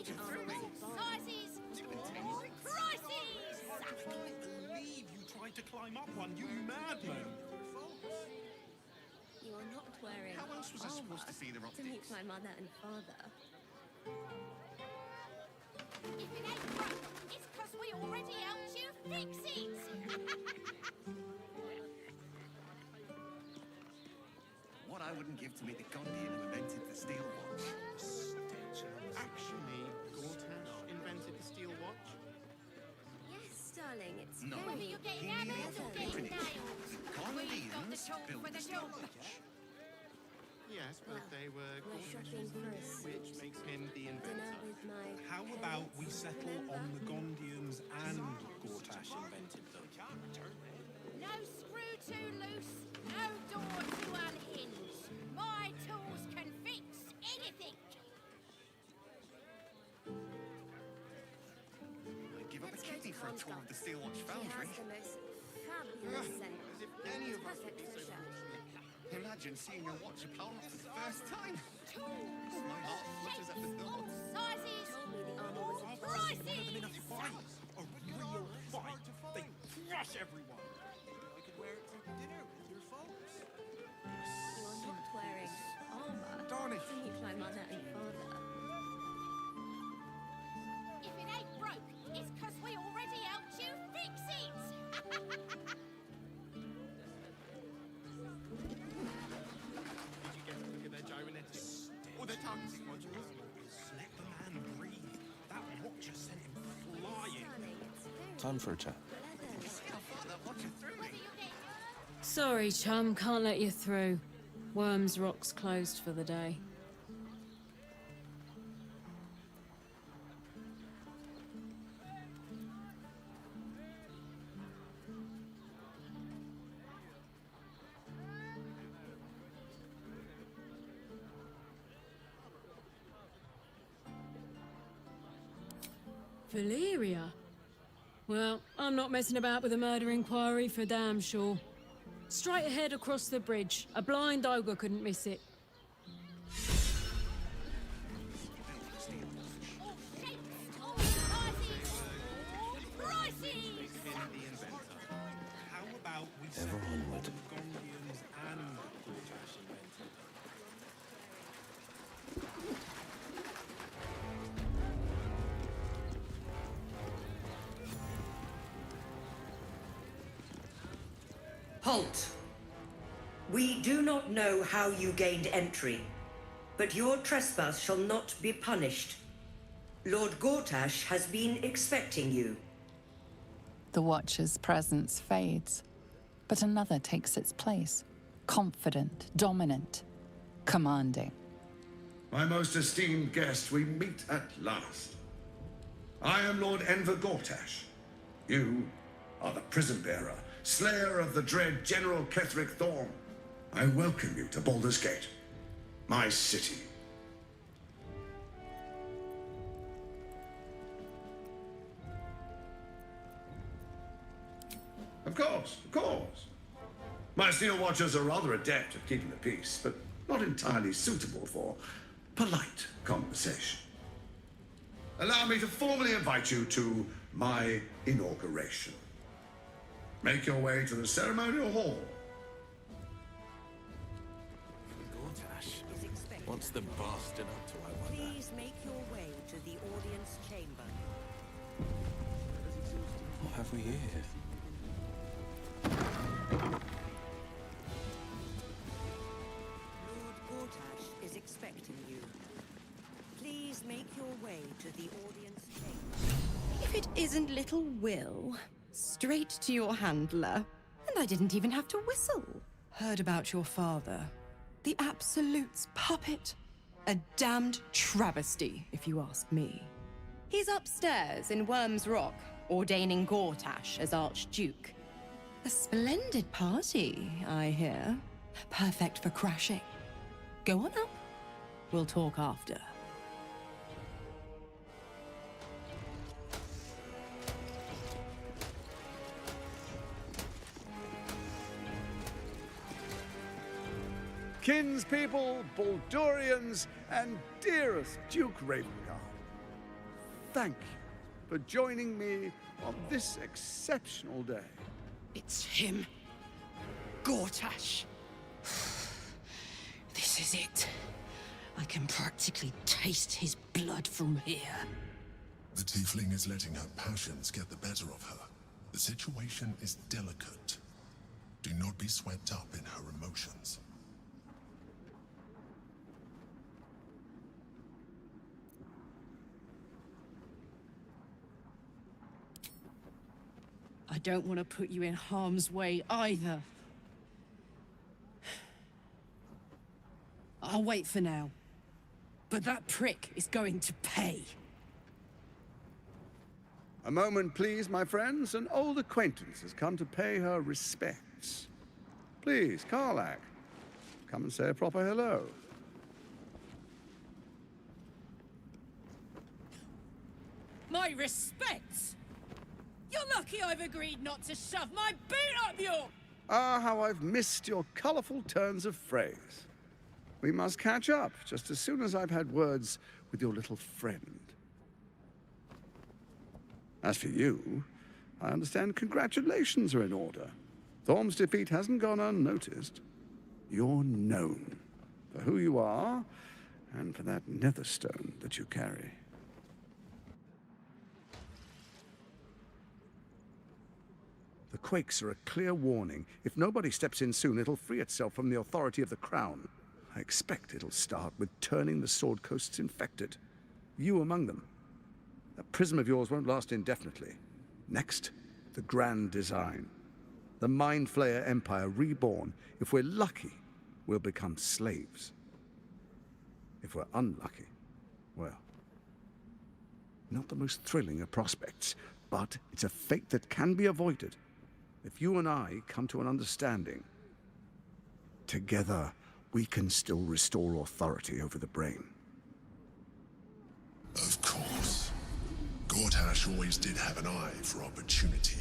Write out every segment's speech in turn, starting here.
what you're through. Sizes, prices! I can't believe you tried to climb up one, you madman! You are not wearing How else was I supposed to see the to meet optics? my mother and father. If it ain't broke, it's 'cause we already helped you fix it! What I wouldn't give to meet the Gondian who invented the steel watch. Actually, Gortash invented the steel watch? Yes, darling, it's No. Whether very... you're getting He hammered needed or to getting finish. nailed, we've got the Gondians tool built for the the steel job. watch. Yes, but Well, they were we're shopping Gortash's, for a which makes him the dinner inventor. with my How about we parents, settle remember? on the Gondians and Gortash invented them? No screw too loose, no door too unhinged. My tools can fix anything. I'd give up a Let's go kidney to for a tour of the steel watch She foundry. has the most fabulous scent. As if any of us would Perfect be for so show. Imagine seeing your watch a power for the first time. Tools, My heart flutters at the shapes, thought. sizes, Told me the armor was In a prices. fight, a real fight, they crush everyone. I could wear it to dinner with your folks. You are not wearing armor Darn it. to meet my mother and father. If it ain't broke, it's 'cause we already helped you fix it. Did you get a look at their gyrometics? Or their targeting modules? Let the man breathe. That watcher sent him flying. Darling, it's very Time for a chat. leather. See how far that watch is through Whether me. you get Sorry, chum, can't let you through. Wyrm's Rock's closed for the day. Valeria? Well, I'm not messing about with a murder inquiry for damn sure. Straight ahead across the bridge. A blind ogre couldn't miss it. all shapes, all sizes, all prices. Him the inventor. How about we Ever settle on onward. the Gondians and Gortash invented them? Halt! We do not know how you gained entry, but your trespass shall not be punished. Lord Gortash has been expecting you. The Watcher's presence fades, but another takes its place. Confident, dominant, commanding. My most esteemed guest, we meet at last. I am Lord Enver Gortash. You are the prison bearer, slayer of the dread General Ketheric Thorn. I welcome you to Baldur's Gate, my city. Of course, of course. My Steel Watchers are rather adept at keeping the peace, but not entirely suitable for polite conversation. Allow me to formally invite you to my inauguration. Make your way to the ceremonial hall. Gortash. What's the bastard up to, I wonder? Please make your way to the audience chamber. What have we here? Lord Gortash is expecting you. Please make your way to the audience chamber. If it isn't little Wyll, straight to your handler. And I didn't even have to whistle. Heard about your father. The Absolute's puppet. A damned travesty, if you ask me. He's upstairs in Wyrm's Rock, ordaining Gortash as Archduke. A splendid party, I hear. Perfect for crashing. Go on up. We'll talk after. Kinspeople, Baldurians, and dearest Duke Ravengard. thank you for joining me on this exceptional day. It's him. Gortash. This is it. I can practically taste his blood from here. The tiefling is letting her passions get the better of her. The situation is delicate. Do not be swept up in her emotions. I don't want to put you in harm's way either. I'll wait for now. But that prick is going to pay. A moment, please, my friends. An old acquaintance has come to pay her respects. Please, Karlach, come and say a proper hello. My respects? You're lucky I've agreed not to shove my boot up your... Ah, how I've missed your colourful turns of phrase. We must catch up just as soon as I've had words with your little friend. As for you, I understand congratulations are in order. Thorm's defeat hasn't gone unnoticed. You're known for who you are and for that netherstone that you carry. The quakes are a clear warning. If nobody steps in soon, it'll free itself from the authority of the Crown. I expect it'll start with turning the Sword Coasts infected. You among them. That prism of yours won't last indefinitely. Next, the grand design. The Mind Flayer Empire reborn. If we're lucky, we'll become slaves. If we're unlucky, well, not the most thrilling of prospects, but it's a fate that can be avoided if you and I come to an understanding. Together, we can still restore authority over the brain. Of course. Gortash always did have an eye for opportunity.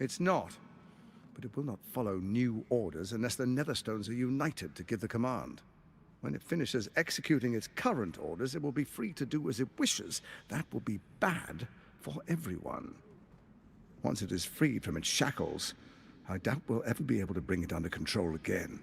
It's not, but it will not follow new orders unless the Netherstones are united to give the command. When it finishes executing its current orders, it will be free to do as it wishes. That will be bad for everyone. Once it is freed from its shackles, I doubt we'll ever be able to bring it under control again.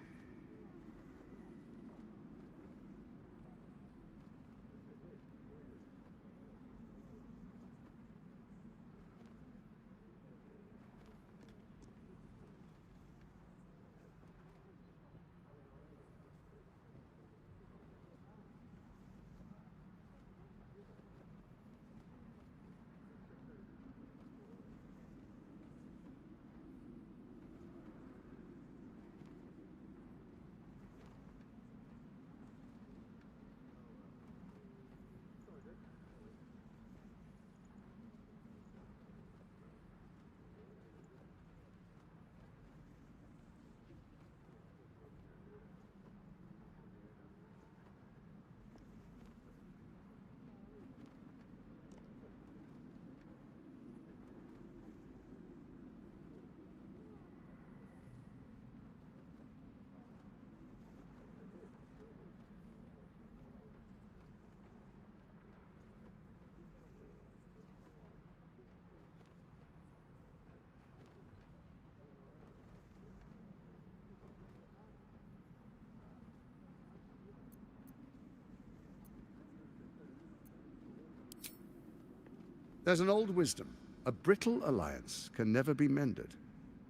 There's an old wisdom. A brittle alliance can never be mended.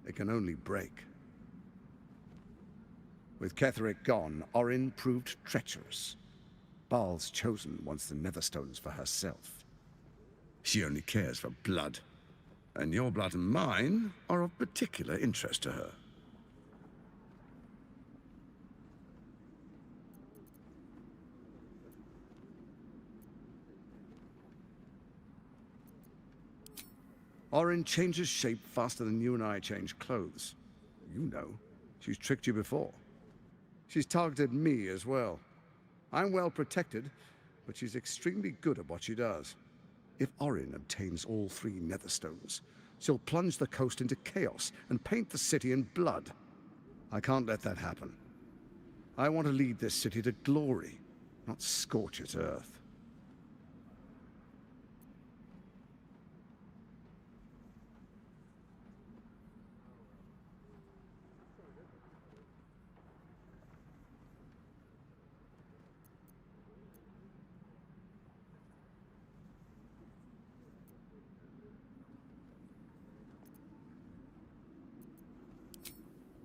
It can only break. With Ketheric gone, Orin proved treacherous. Baal's chosen wants the Netherstones for herself. She only cares for blood. And your blood and mine are of particular interest to her. Orin changes shape faster than you and I change clothes. You know, she's tricked you before. She's targeted me as well. I'm well protected, but she's extremely good at what she does. If Orin obtains all 3 netherstones, she'll plunge the coast into chaos and paint the city in blood. I can't let that happen. I want to lead this city to glory, not scorch its earth.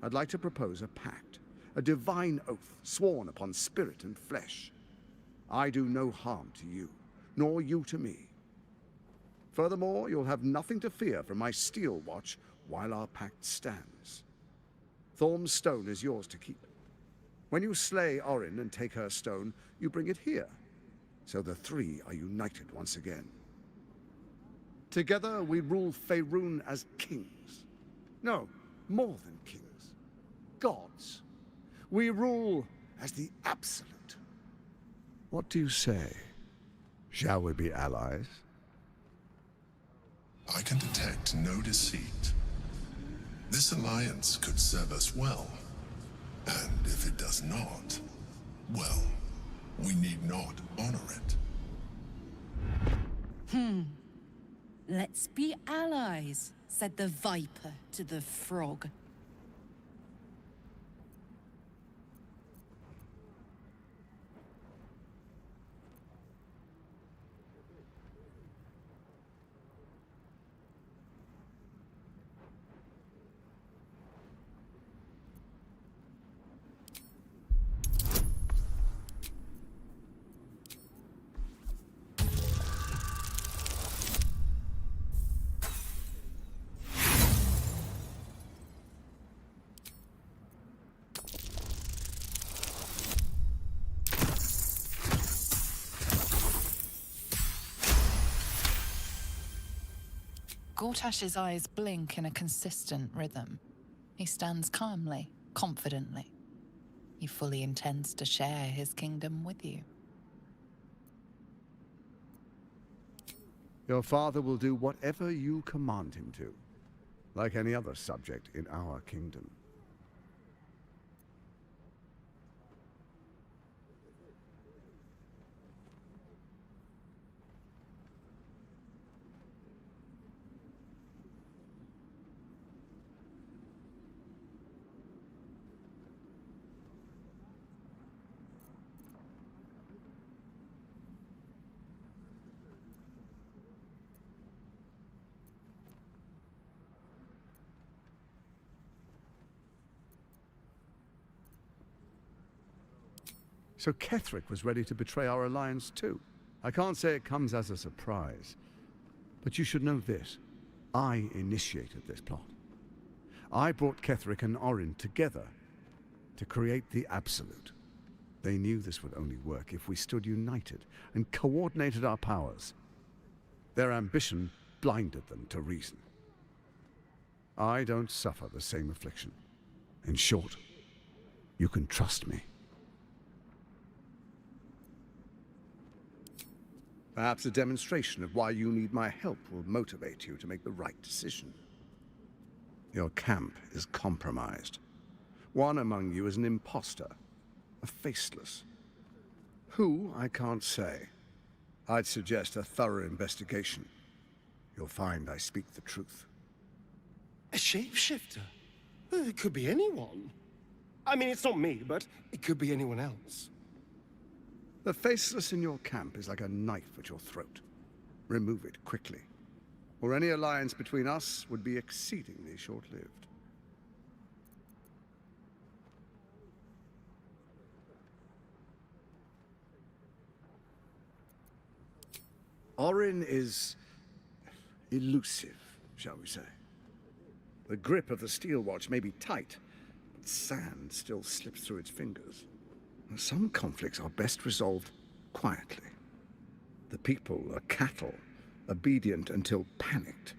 I'd like to propose a pact, a divine oath sworn upon spirit and flesh. I do no harm to you, nor you to me. Furthermore, you'll have nothing to fear from my steel watch while our pact stands. Thorm's stone is yours to keep. When you slay Orin and take her stone, you bring it here, so the 3 are united once again. Together we rule Faerun as kings. No, more than kings. Gods. We rule as the absolute. What do you say? Shall we be allies? I can detect no deceit. This alliance could serve us well. And if it does not, well, we need not honor it. Let's be allies, said the viper to the frog. Gortash's eyes blink in a consistent rhythm. He stands calmly, confidently. He fully intends to share his kingdom with you. Your father will do whatever you command him to, like any other subject in our kingdom. So Ketheric was ready to betray our alliance too. I can't say it comes as a surprise, but you should know this. I initiated this plot. I brought Ketheric and Orin together to create the Absolute. They knew this would only work if we stood united and coordinated our powers. Their ambition blinded them to reason. I don't suffer the same affliction. In short, you can trust me. Perhaps a demonstration of why you need my help will motivate you to make the right decision. Your camp is compromised. One among you is an imposter, a faceless. Who, I can't say. I'd suggest a thorough investigation. You'll find I speak the truth. A shapeshifter? It could be anyone. I mean, it's not me, but it could be anyone else. The faceless in your camp is like a knife at your throat. Remove it quickly, or any alliance between us would be exceedingly short-lived. Orin is elusive, shall we say. The grip of the steel watch may be tight, but sand still slips through its fingers. Some conflicts are best resolved quietly. The people are cattle, obedient until panicked.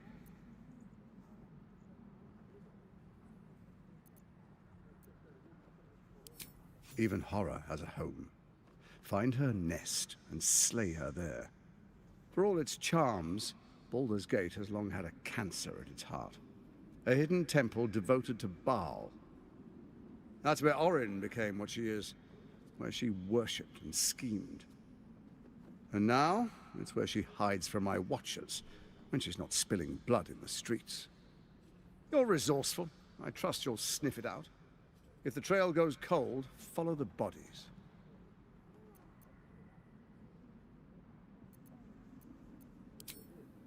Even horror has a home. Find her nest and slay her there. For all its charms, Baldur's Gate has long had a cancer at its heart. A hidden temple devoted to Baal. That's where Orin became what she is, where she worshipped and schemed. And now, it's where she hides from my watchers, when she's not spilling blood in the streets. You're resourceful. I trust you'll sniff it out. If the trail goes cold, follow the bodies.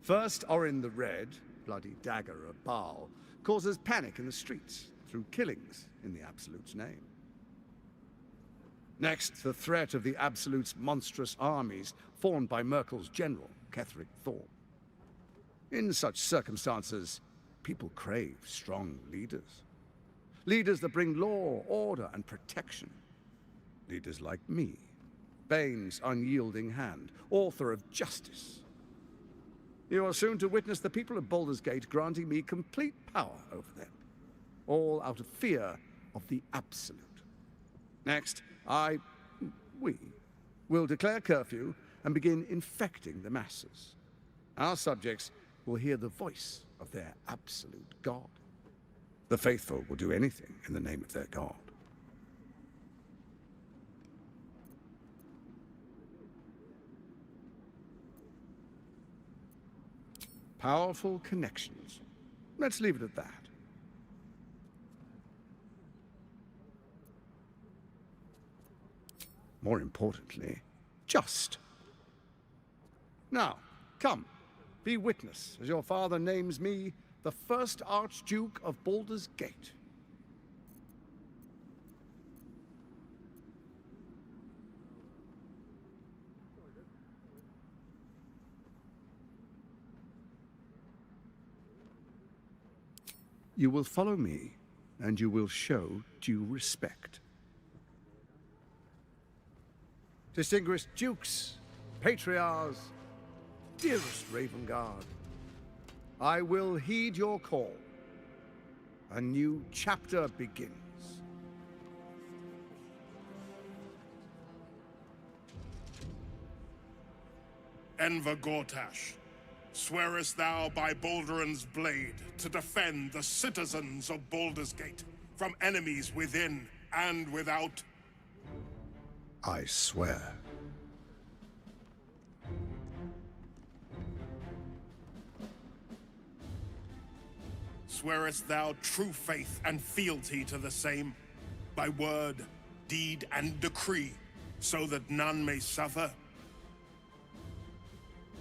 First, Orin the Red, bloody dagger of Baal, causes panic in the streets through killings in the Absolute's name. Next, the threat of the Absolute's monstrous armies formed by Merkel's general, Ketheric Thorm. In such circumstances, people crave strong leaders. Leaders that bring law, order, and protection. Leaders like me, Bane's unyielding hand, author of justice. You are soon to witness the people of Baldur's Gate granting me complete power over them, all out of fear of the Absolute. Next, we will declare curfew and begin infecting the masses. Our subjects will hear the voice of their absolute God. The faithful will do anything in the name of their God. Powerful connections. Let's leave it at that. More importantly, just. Now, come, be witness as your father names me the first Archduke of Baldur's Gate. You will follow me, and you will show due respect. Distinguished dukes, patriarchs, dearest Ravengard, I will heed your call. A new chapter begins. Enver Gortash, swearest thou by Balduran's blade to defend the citizens of Baldur's Gate from enemies within and without? I swear. Swearest thou true faith and fealty to the same, by word, deed, and decree, so that none may suffer?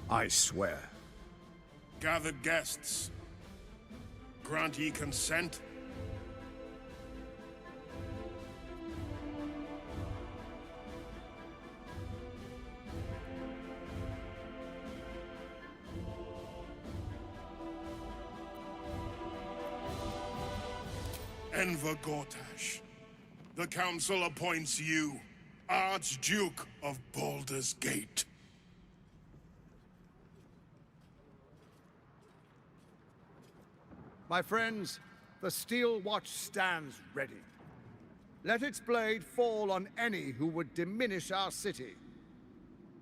I swear. Gathered guests, grant ye consent? Enver Gortash, the Council appoints you Archduke of Baldur's Gate. My friends, the Steel Watch stands ready. Let its blade fall on any who would diminish our city.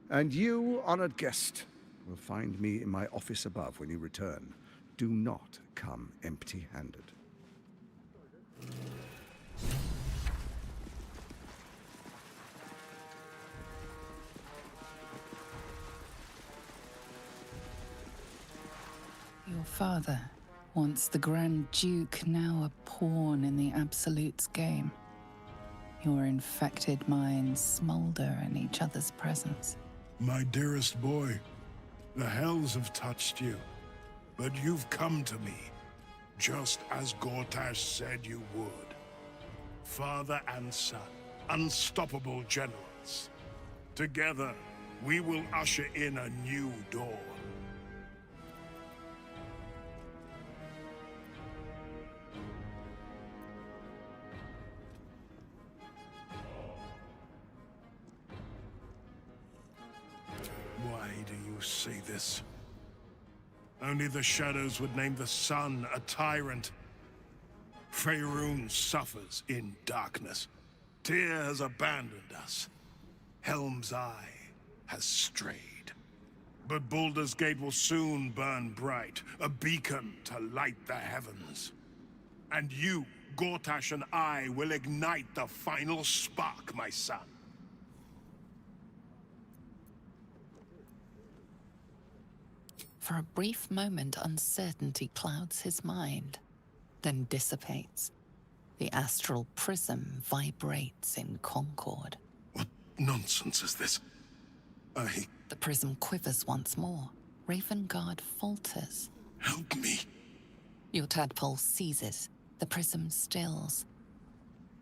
And you, honored guest, will find me in my office above when you return. Do not come empty-handed. Your father, once the Grand Duke, now a pawn in the Absolute's game. Your infected minds smolder in each other's presence. My dearest boy, the hells have touched you, but you've come to me, just as Gortash said you would. Father and son, unstoppable generals. Together, we will usher in a new dawn. Why do you say this? Only the shadows would name the sun a tyrant. Faerun suffers in darkness. Tyr has abandoned us. Helm's Eye has strayed. But Baldur's Gate will soon burn bright, a beacon to light the heavens. And you, Gortash, and I will ignite the final spark, my son. For a brief moment, uncertainty clouds his mind, then dissipates. The astral prism vibrates in concord. What nonsense is this? The prism quivers once more. Ravengard falters. Help me. Your tadpole seizes. The prism stills.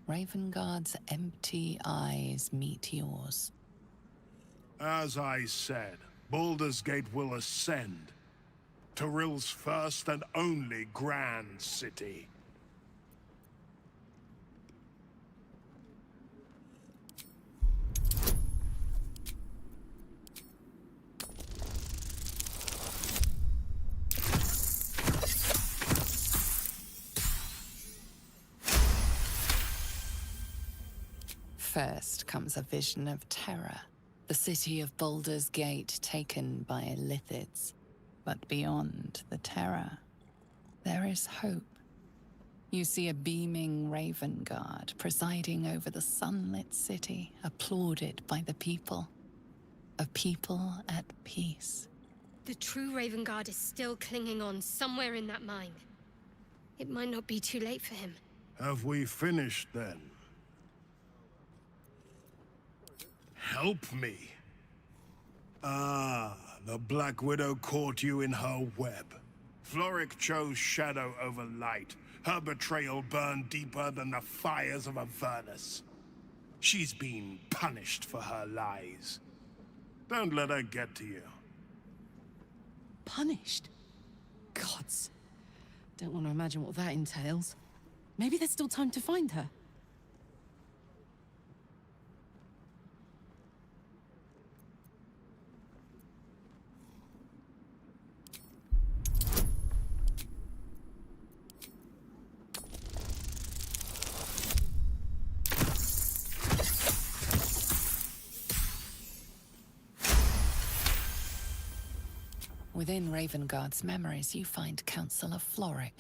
Ravengard's empty eyes meet yours. As I said, Baldur's Gate will ascend. Tyrill's first and only grand city. First comes a vision of terror. The city of Baldur's Gate taken by Lithids. But beyond the terror, there is hope. You see a beaming Ravengard presiding over the sunlit city, applauded by the people. A people at peace. The true Ravengard is still clinging on somewhere in that mine. It might not be too late for him. Have we finished then? Help me. Ah, the Black Widow caught you in her web. Floric chose shadow over light. Her betrayal burned deeper than the fires of Avernus. She's been punished for her lies. Don't let her get to you. Punished? Gods. Don't want to imagine what that entails. Maybe there's still time to find her. Within Ravengard's memories, you find Councillor Floric.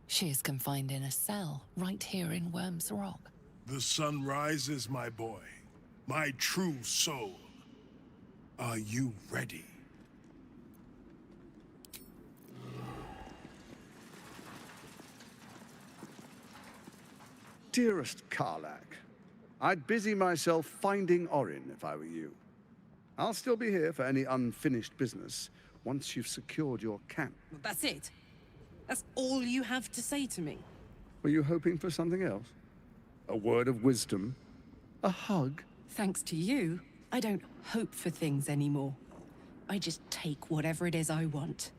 She is confined in a cell, right here in Wyrm's Rock. The sun rises, my boy. My true soul. Are you ready? Dearest Karlach, I'd busy myself finding Orin if I were you. I'll still be here for any unfinished business once you've secured your camp. That's it? That's all you have to say to me? Were you hoping for something else? A word of wisdom? A hug? Thanks to you, I don't hope for things anymore. I just take whatever it is I want.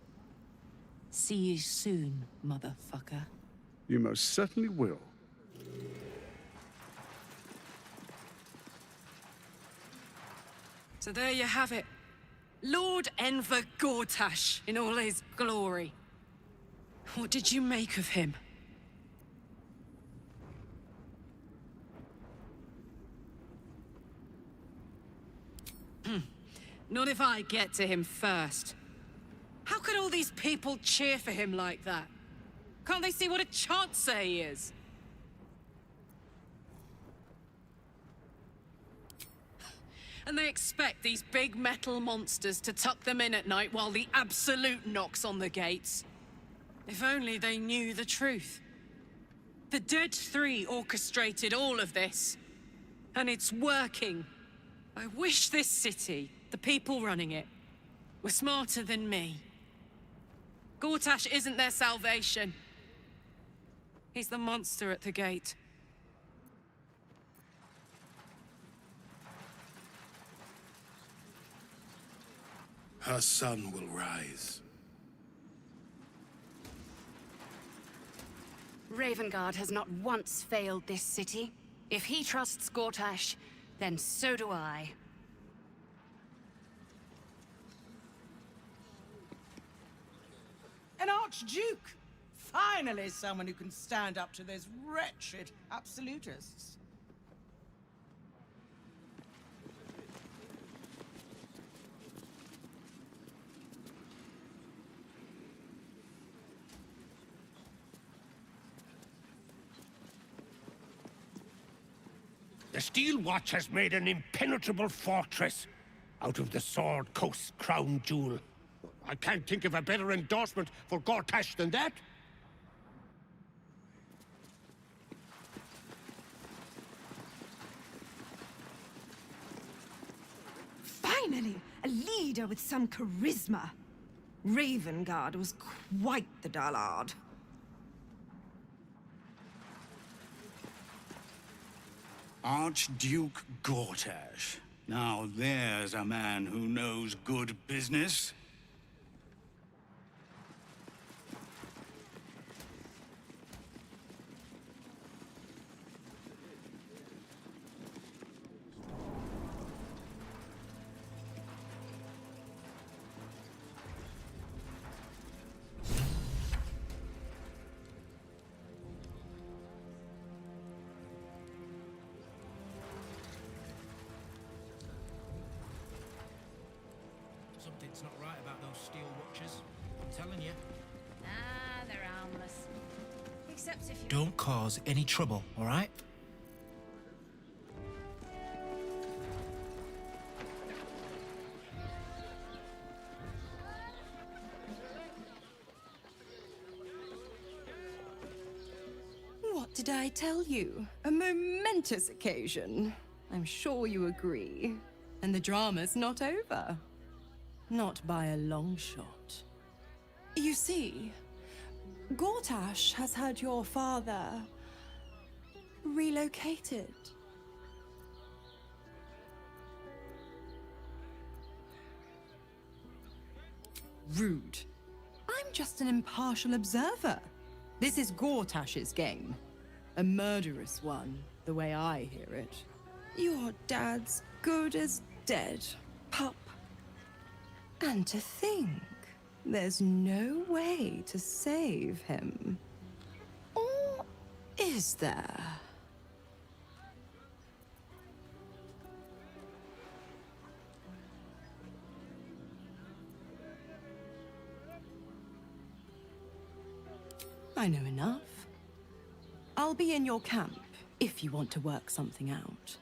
See you soon, motherfucker. You most certainly will. So there you have it. Lord Enver Gortash in all his glory. What did you make of him? Not if I get to him first. How could all these people cheer for him like that? Can't they see what a chancer he is? And they expect these big metal monsters to tuck them in at night while the Absolute knocks on the gates. If only they knew the truth. The Dead Three orchestrated all of this. And it's working. I wish this city, the people running it, were smarter than me. Gortash isn't their salvation. He's the monster at the gate. Her sun will rise. Ravengard has not once failed this city. If he trusts Gortash, then so do I. An Archduke! Finally someone who can stand up to those wretched absolutists. The Steel Watch has made an impenetrable fortress out of the Sword Coast's crown jewel. I can't think of a better endorsement for Gortash than that. Finally, a leader with some charisma. Ravengard was quite the dullard. Archduke Gortash. Now there's a man who knows good business. Something's not right about those steel watches. I'm telling you. Ah, they're harmless. Except if you... Don't cause any trouble, all right? What did I tell you? A momentous occasion. I'm sure you agree. And the drama's not over. Not by a long shot. You see, Gortash has had your father relocated. Rude. I'm just an impartial observer. This is Gortash's game. A murderous one, the way I hear it. Your dad's good as dead, pup. And to think, there's no way to save him. Or is there? I know enough. I'll be in your camp if you want to work something out.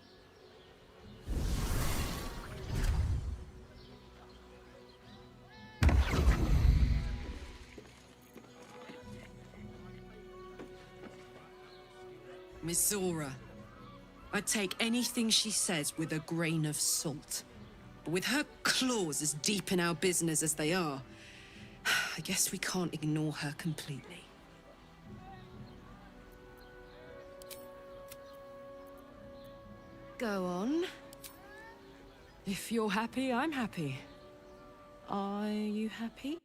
Mizora. I take anything she says with a grain of salt. But with her claws as deep in our business as they are, I guess we can't ignore her completely. Go on. If you're happy, I'm happy. Are you happy?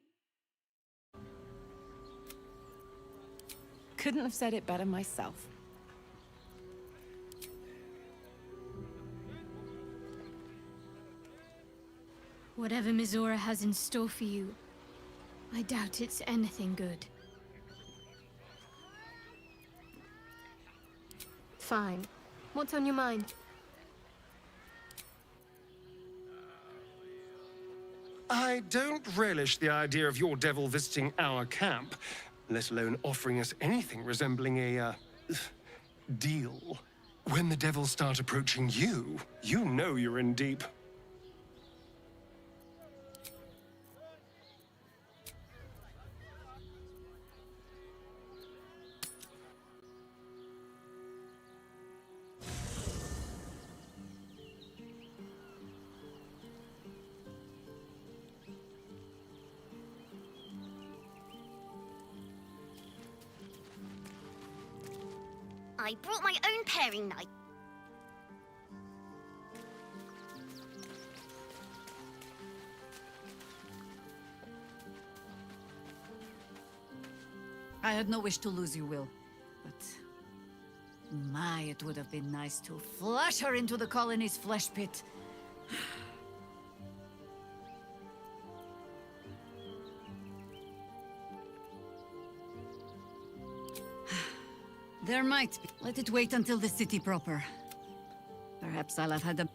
Couldn't have said it better myself. Whatever Mizora has in store for you, I doubt it's anything good. Fine. What's on your mind? I don't relish the idea of your devil visiting our camp, let alone offering us anything resembling a, deal. When the devils start approaching you, you know you're in deep. I brought my own paring knife. I had no wish to lose you, Wyll, but my, it would have been nice to flush her into the colony's flesh pit. There might be. Let it wait until the city proper. Perhaps I'll have had a...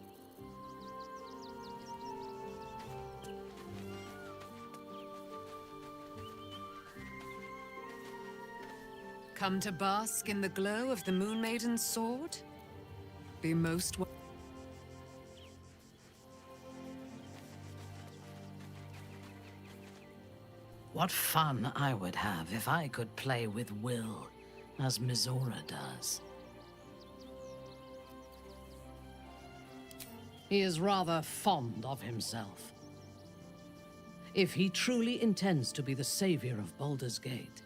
Come to bask in the glow of the Moon Maiden's sword? Be most What fun I would have if I could play with Wyll, as Mizora does. He is rather fond of himself. If he truly intends to be the savior of Baldur's Gate,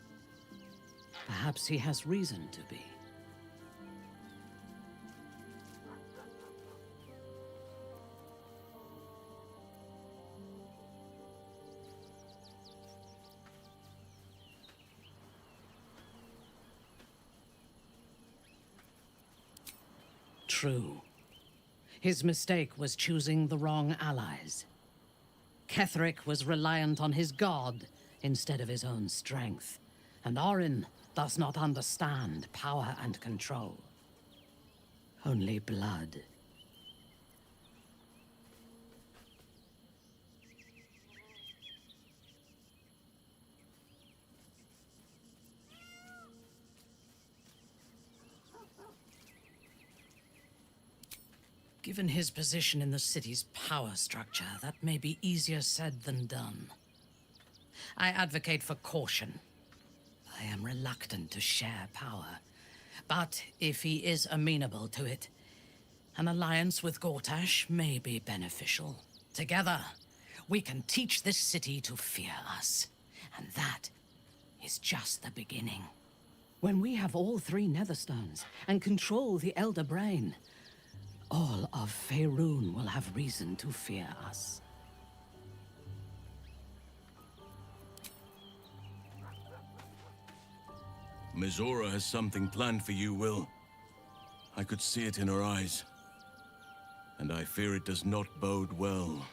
perhaps he has reason to be. True. His mistake was choosing the wrong allies. Ketheric was reliant on his god instead of his own strength, and Orin does not understand power and control. Only blood. Given his position in the city's power structure, that may be easier said than done. I advocate for caution. I am reluctant to share power. But if he is amenable to it, an alliance with Gortash may be beneficial. Together, we can teach this city to fear us. And that is just the beginning. When we have all three Netherstones and control the Elder Brain, all of Faerun will have reason to fear us. Mizora has something planned for you, Wyll. I could see it in her eyes. And I fear it does not bode well.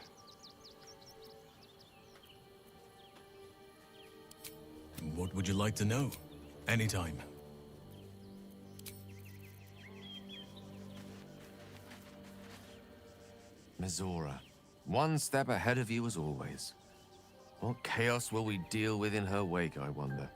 What would you like to know? Anytime. Mizora, one step ahead of you as always. What chaos will we deal with in her wake, I wonder?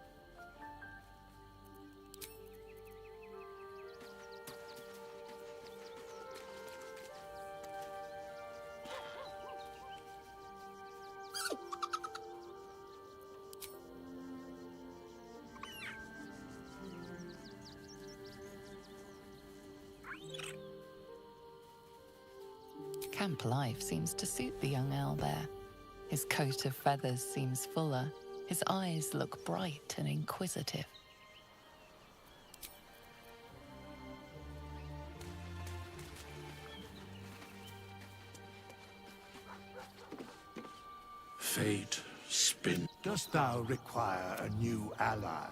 Camp life seems to suit the young owlbear. His coat of feathers seems fuller. His eyes look bright and inquisitive. Fate spin. Dost thou require a new ally?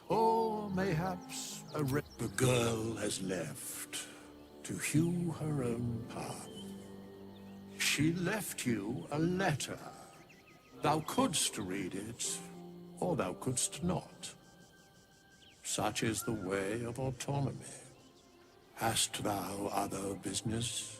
Or mayhaps the girl has left to hew her own path. She left you a letter. Thou couldst read it, or thou couldst not. Such is the way of autonomy. Hast thou other business?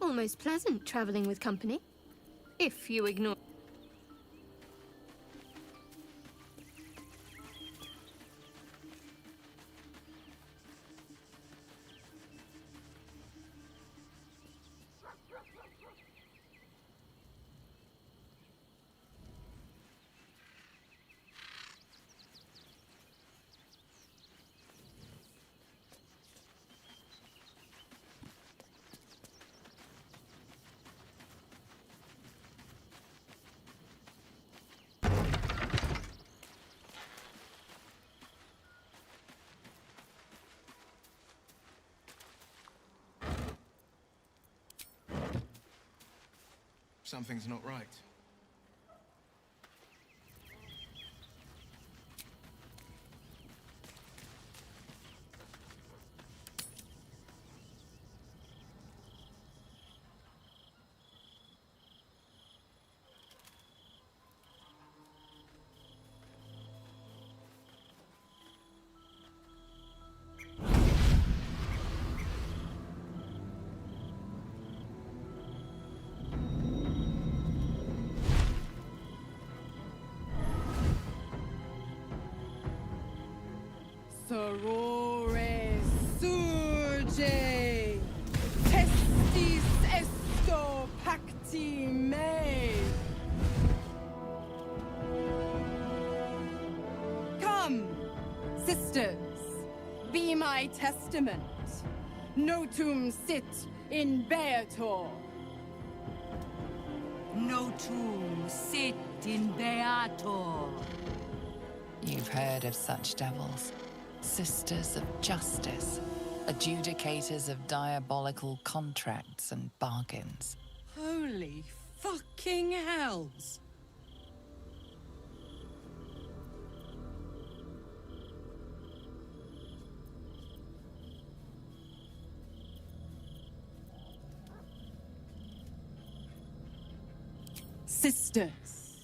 Almost pleasant traveling with company, if you ignore. Something's not right. Sorore surge, testis esto pacti me. Come, sisters, be my testament. Notum sit in beator. Notum sit in beator. You've heard of such devils. Sisters of justice, adjudicators of diabolical contracts and bargains. Holy fucking hells! Sisters.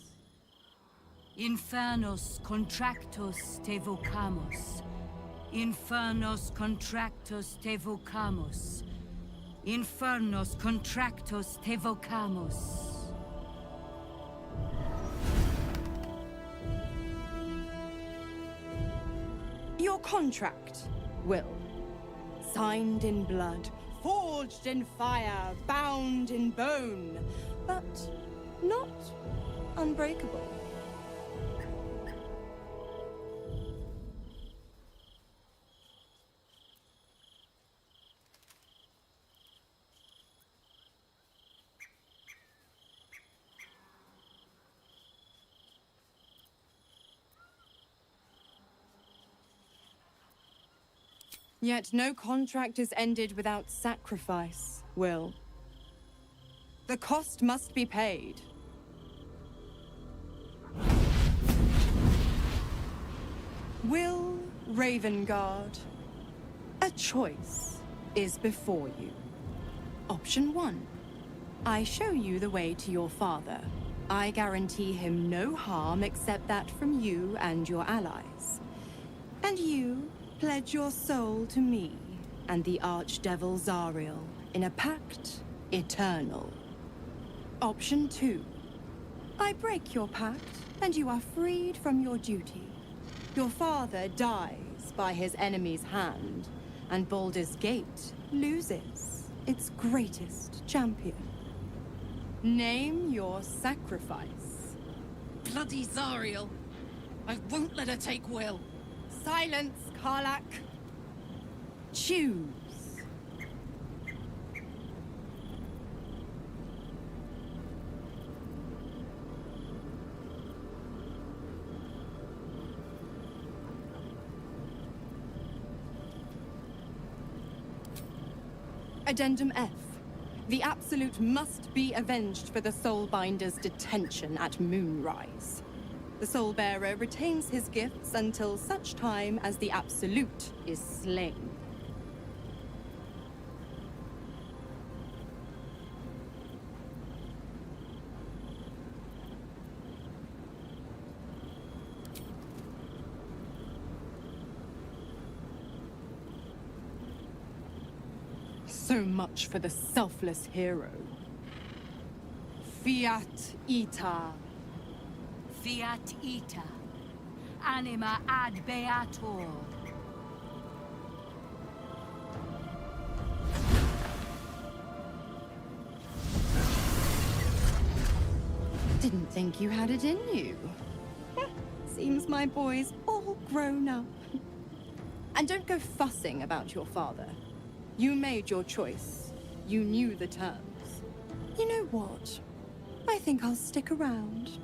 Infernos contractos te vocamus. Infernos contractos te vocamus. Infernos contractos te vocamus. Your contract, Wyll. Signed in blood, forged in fire, bound in bone, but not unbreakable. Yet no contract is ended without sacrifice, Wyll. The cost must be paid. Wyll Ravengard, a choice is before you. Option 1. I show you the way to your father. I guarantee him no harm except that from you and your allies. And you pledge your soul to me and the Archdevil Zariel in a pact eternal. Option 2. I break your pact and you are freed from your duty. Your father dies by his enemy's hand, and Baldur's Gate loses its greatest champion. Name your sacrifice. Bloody Zariel! I won't let her take Wyll. Silence, Karlach. Choose. Addendum F. The Absolute must be avenged for the Soulbinder's detention at Moonrise. The Soulbearer retains his gifts until such time as the Absolute is slain. So much for the selfless hero. Fiat ita. Fiat ita. Anima ad beator. Didn't think you had it in you. Seems my boy's all grown up. And don't go fussing about your father. You made your choice. You knew the terms. You know what? I think I'll stick around.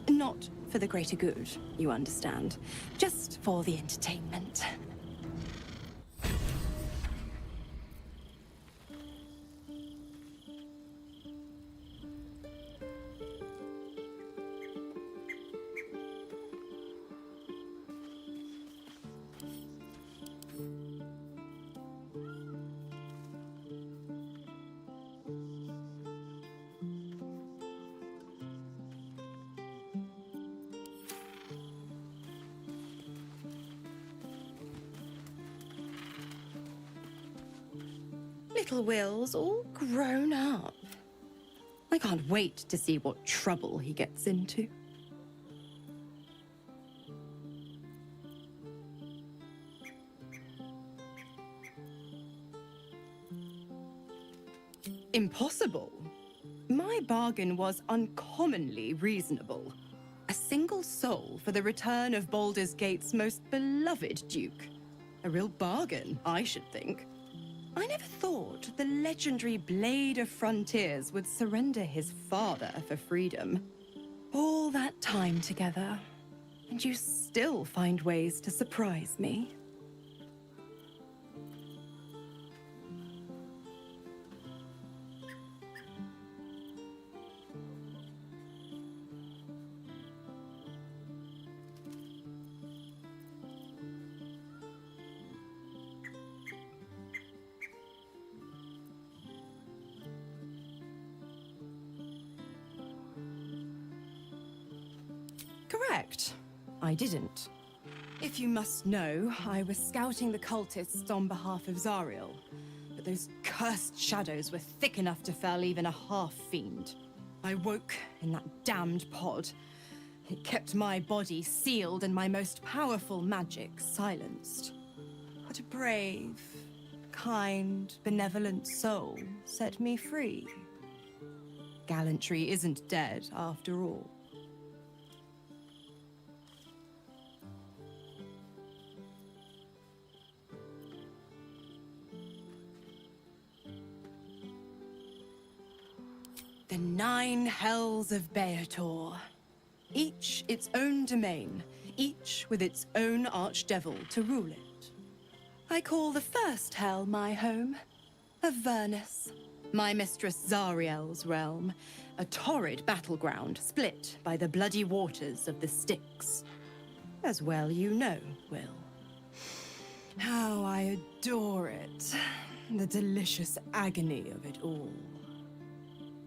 Not for the greater good, you understand. Just for the entertainment. little Wyll's all grown up. I can't wait to see what trouble he gets into. Impossible. My bargain was uncommonly reasonable. A single soul for the return of Baldur's Gate's most beloved Duke. A real bargain, I should think. I never thought the legendary Blade of Frontiers would surrender his father for freedom. All that time together, and you still find ways to surprise me. Correct. I didn't. If you must know, I was scouting the cultists on behalf of Zariel, but those cursed shadows were thick enough to fell even a half-fiend. I woke in that damned pod. It kept my body sealed and my most powerful magic silenced. But a brave, kind, benevolent soul set me free. Gallantry isn't dead, after all. The 9 hells of Beator. Each its own domain, each with its own archdevil to rule it. I call the first hell my home, Avernus, my mistress Zariel's realm, a torrid battleground split by the bloody waters of the Styx. As well you know, Wyll. How I adore it, the delicious agony of it all.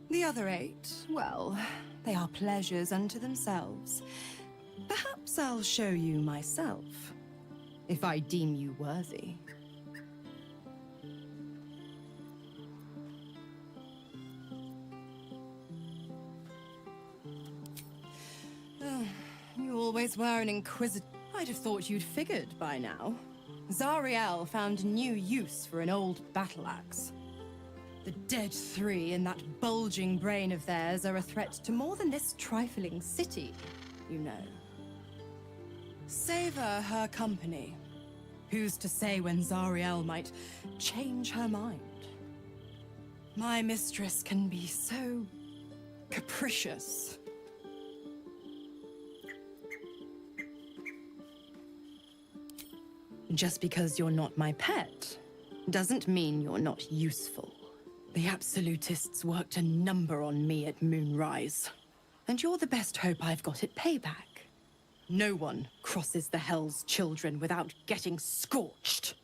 The other 8, well, they are pleasures unto themselves. Perhaps I'll show you myself, if I deem you worthy. You always were an inquisitor. I'd have thought you'd figured by now. Zariel found new use for an old battle axe. The dead 3 in that bulging brain of theirs are a threat to more than this trifling city, you know. Savor her company. Who's to say when Zariel might change her mind? My mistress can be so capricious. Just because you're not my pet doesn't mean you're not useful. The absolutists worked a number on me at Moonrise, and you're the best hope I've got at payback. No one crosses the Hell's Children without getting scorched.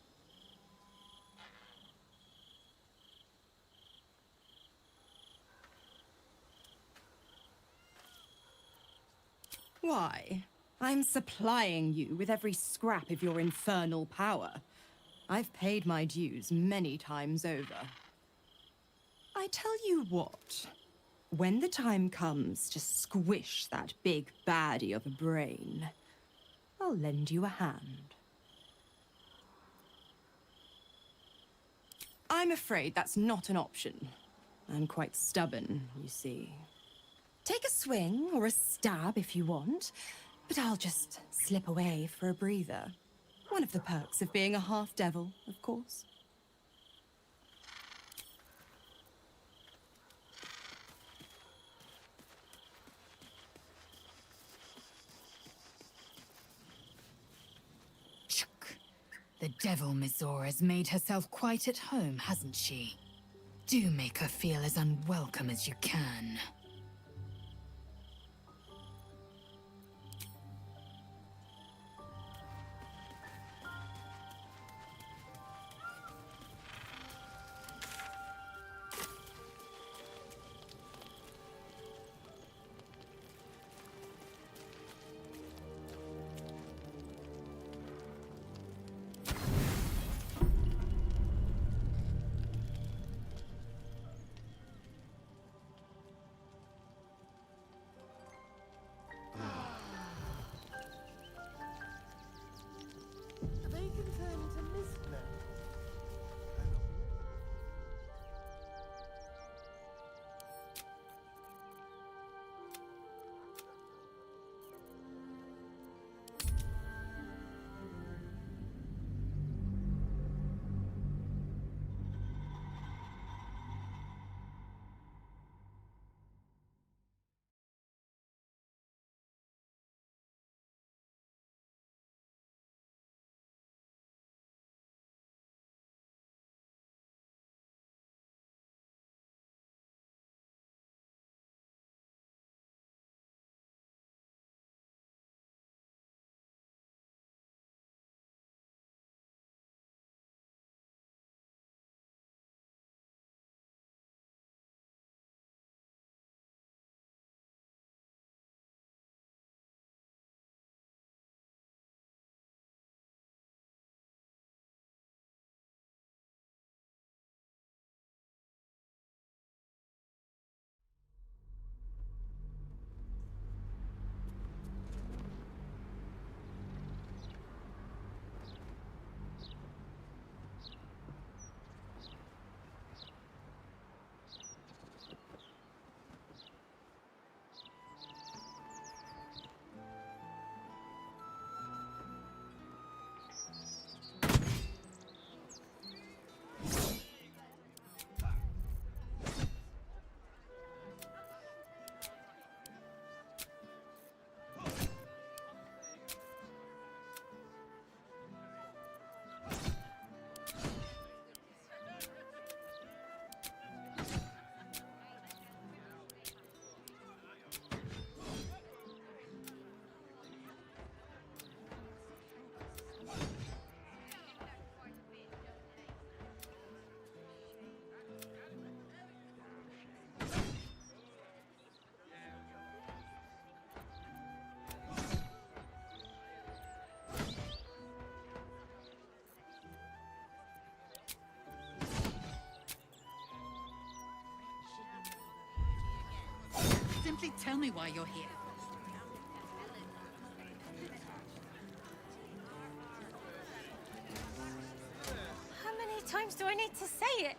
Why? I'm supplying you with every scrap of your infernal power. I've paid my dues many times over. I tell you what, when the time comes to squish that big baddie of a brain, I'll lend you a hand. I'm afraid that's not an option. I'm quite stubborn, you see. Take a swing or a stab if you want, but I'll just slip away for a breather. One of the perks of being a half-devil, of course. The devil Mizora's made herself quite at home, hasn't she? Do make her feel as unwelcome as you can. quickly tell me why you're here. How many times do I need to say it?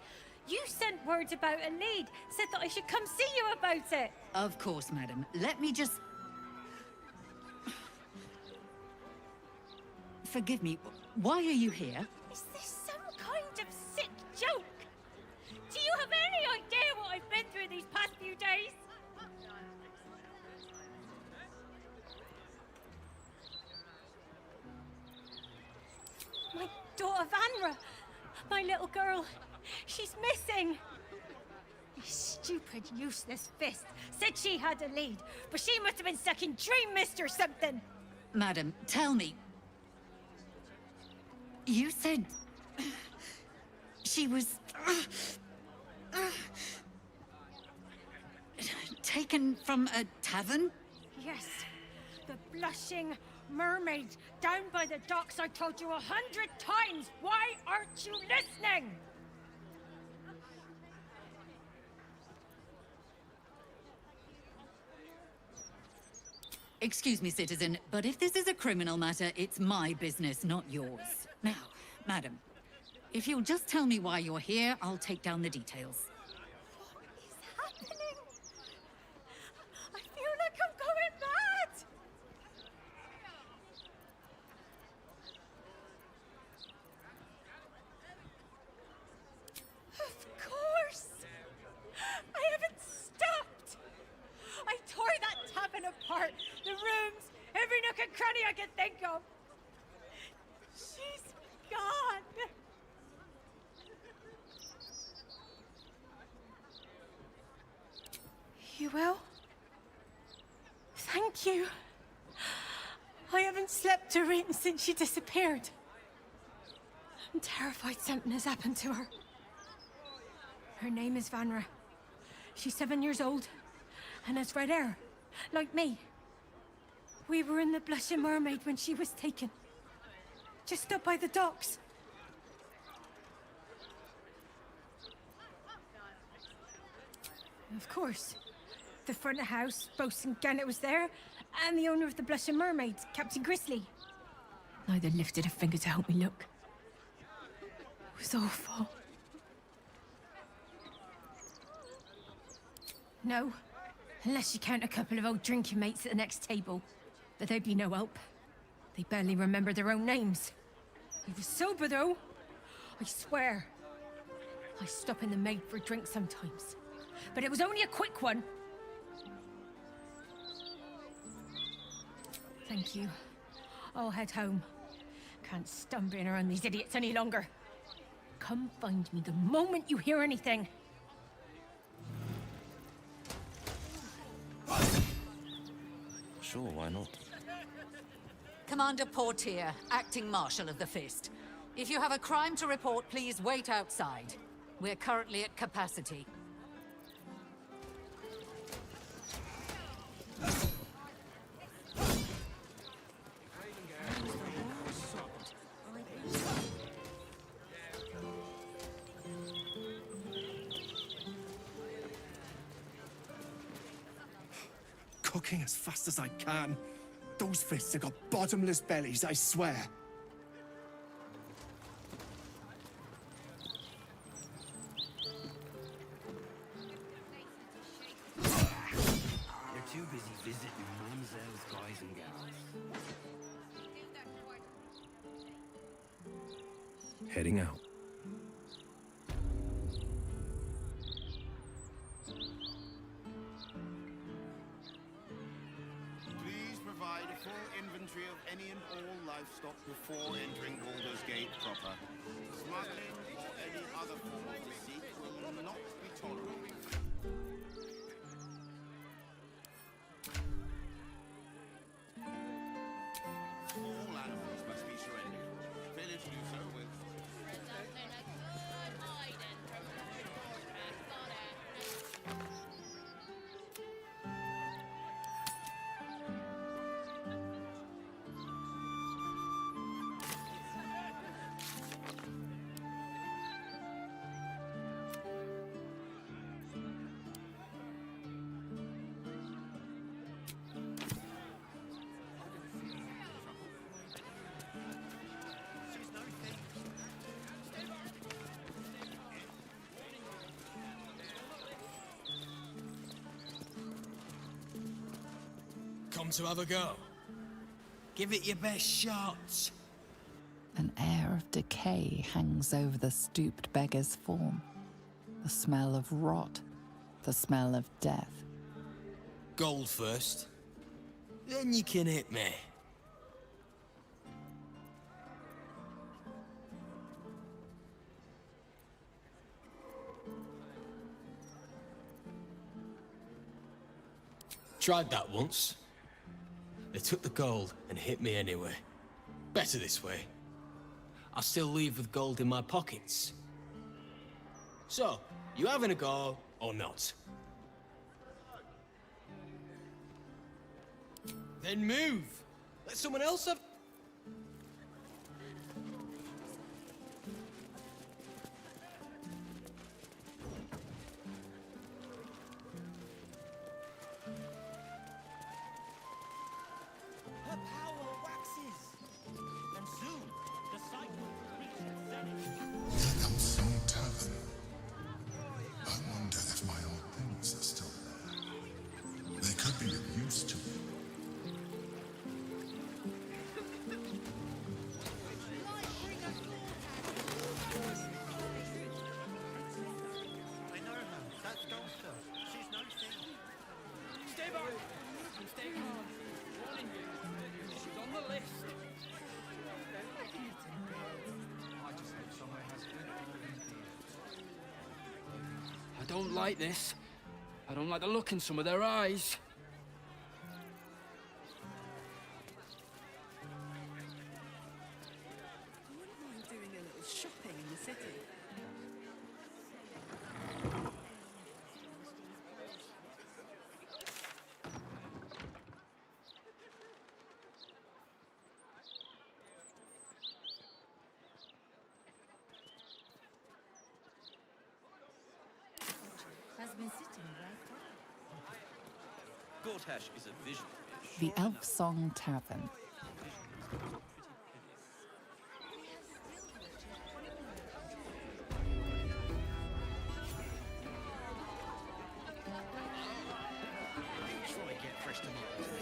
You sent word about a lead, said that I should come see you about it. Of course, madam. Let me just... Forgive me, why are you here? Is this some kind of sick joke? Do you have any idea what I've been through these past few days? My daughter Vanra, my little girl, she's missing. This stupid, useless fist said she had a lead, but she must have been stuck in Dream Mist or something. Madam, tell me. You said... she was... taken from a tavern? Yes, the blushing mermaid down by the docks. I told you 100 times. Why aren't you listening? Excuse me, citizen, but if this is a criminal matter, it's my business, not yours. Now, madam, if you'll just tell me why you're here, I'll take down the details. What is happening? I feel like I'm going mad. Of course. I haven't stopped. I tore that tavern apart. The rooms, every nook and cranny I could think of. She's gone. You will? Thank you. I haven't slept or eaten since she disappeared. I'm terrified something has happened to her. Her name is Vanra. She's 7 years old and has red hair, like me. We were in the Blushing Mermaid when she was taken. Just up by the docks. Of course. The front of house, Bosun Gannet was there, and the owner of the Blushing Mermaid, Captain Grizzly. Neither lifted a finger to help me look. It was awful. No, unless you count a couple of old drinking mates at the next table. But they'd be no help. They barely remember their own names. I was sober, though. I swear. I stop in the maid for a drink sometimes. But it was only a quick one. Thank you. I'll head home. Can't stand being around these idiots any longer. Come find me the moment you hear anything. Sure, why not? Commander Portier, acting Marshal of the Fist. If you have a crime to report, please wait outside. We're currently at capacity. Cooking as fast as I can. Those fists have got bottomless bellies, I swear. They're too busy visiting Mamselle's guys and gals. Heading out. Please provide a full inventory of any and all livestock before entering Baldur's Gate proper. Smuggling or any other form of deceit will not be tolerated. All animals must be surrendered. Failure to do so with... Want to have a go? Give it your best shot. An air of decay hangs over the stooped beggar's form. The smell of rot, the smell of death. Gold first. Then you can hit me. Tried that once. They took the gold and hit me anyway. Better this way. I still leave with gold in my pockets. So, you having a go or not? Then move! Let someone else have... Her power waxes, and soon the cycle reaches its zenith. Here comes some tavern. I wonder if my old things are still there. They could be of use to me. I know her. That's Dolster. She's no thief. Stay back! Stay calm. Warning you. She's on the list. I just hope somewhere has I don't like this. I don't like the look in some of their eyes. I wouldn't mind doing a little shopping in the city. Has been sitting right Gortash is a vision. The Elf Song Tavern.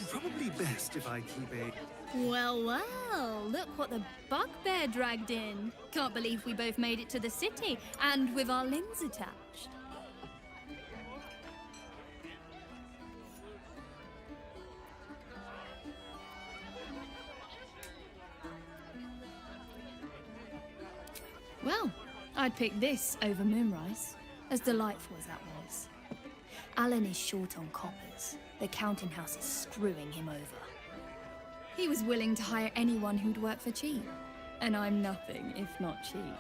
Probably best if I keep a... Well, well, look what the bugbear dragged in. Can't believe we both made it to the city, and with our limbs attached. Well, I'd pick this over Moonrise, as delightful as that was. Alan is short on coppers. The counting house is screwing him over. He was willing to hire anyone who'd work for cheap, and I'm nothing if not cheap.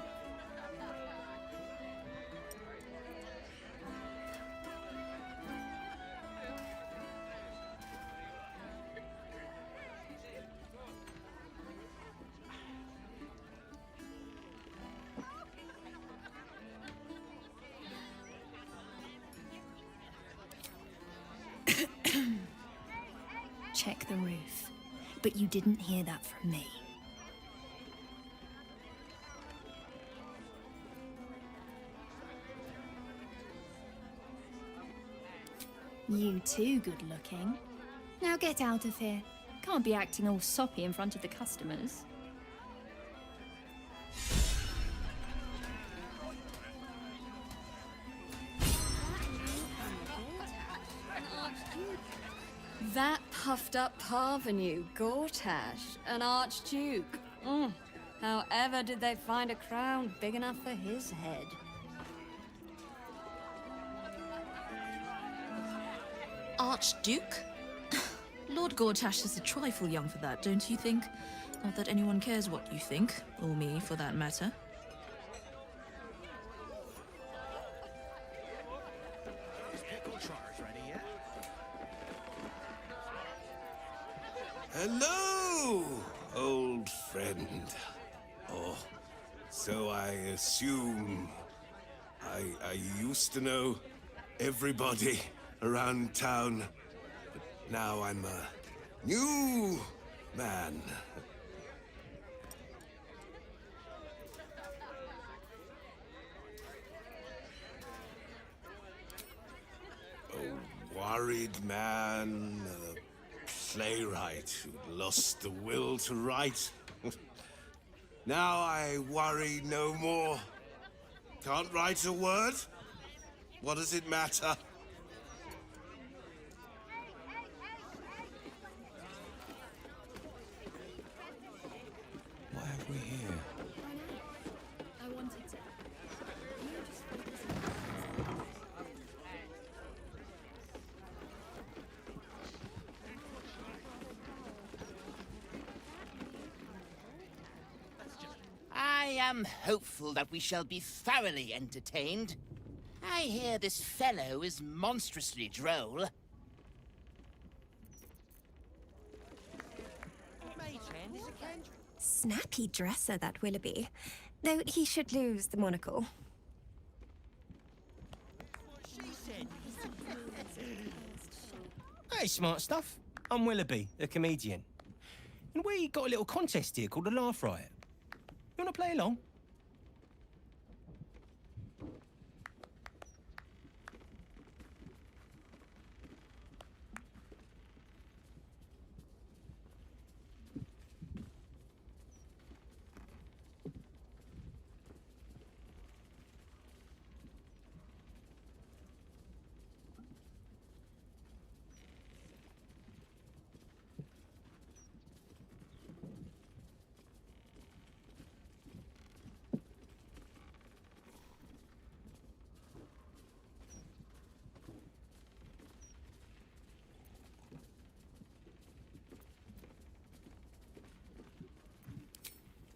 Check the roof. But you didn't hear that from me. You too good looking. Now get out of here. Can't be acting all soppy in front of the customers. That puffed up parvenu, Gortash, an archduke. However did they find a crown big enough for his head? Archduke? Lord Gortash is a trifle young for that, don't you think? Not that anyone cares what you think, or me for that matter. Hello, old friend. Oh, so I assume I used to know everybody around town, but now I'm a new man. A worried man, a playwright who lost the will to write. Now I worry no more. Can't write a word? What does it matter? What have we here? I wanted to. I am hopeful that we shall be thoroughly entertained. I hear this fellow is monstrously droll. Snappy dresser, that Willoughby. Though he should lose the monocle. Hey, smart stuff. I'm Willoughby, a comedian. And we got a little contest here called the Laugh Riot. You want to play along?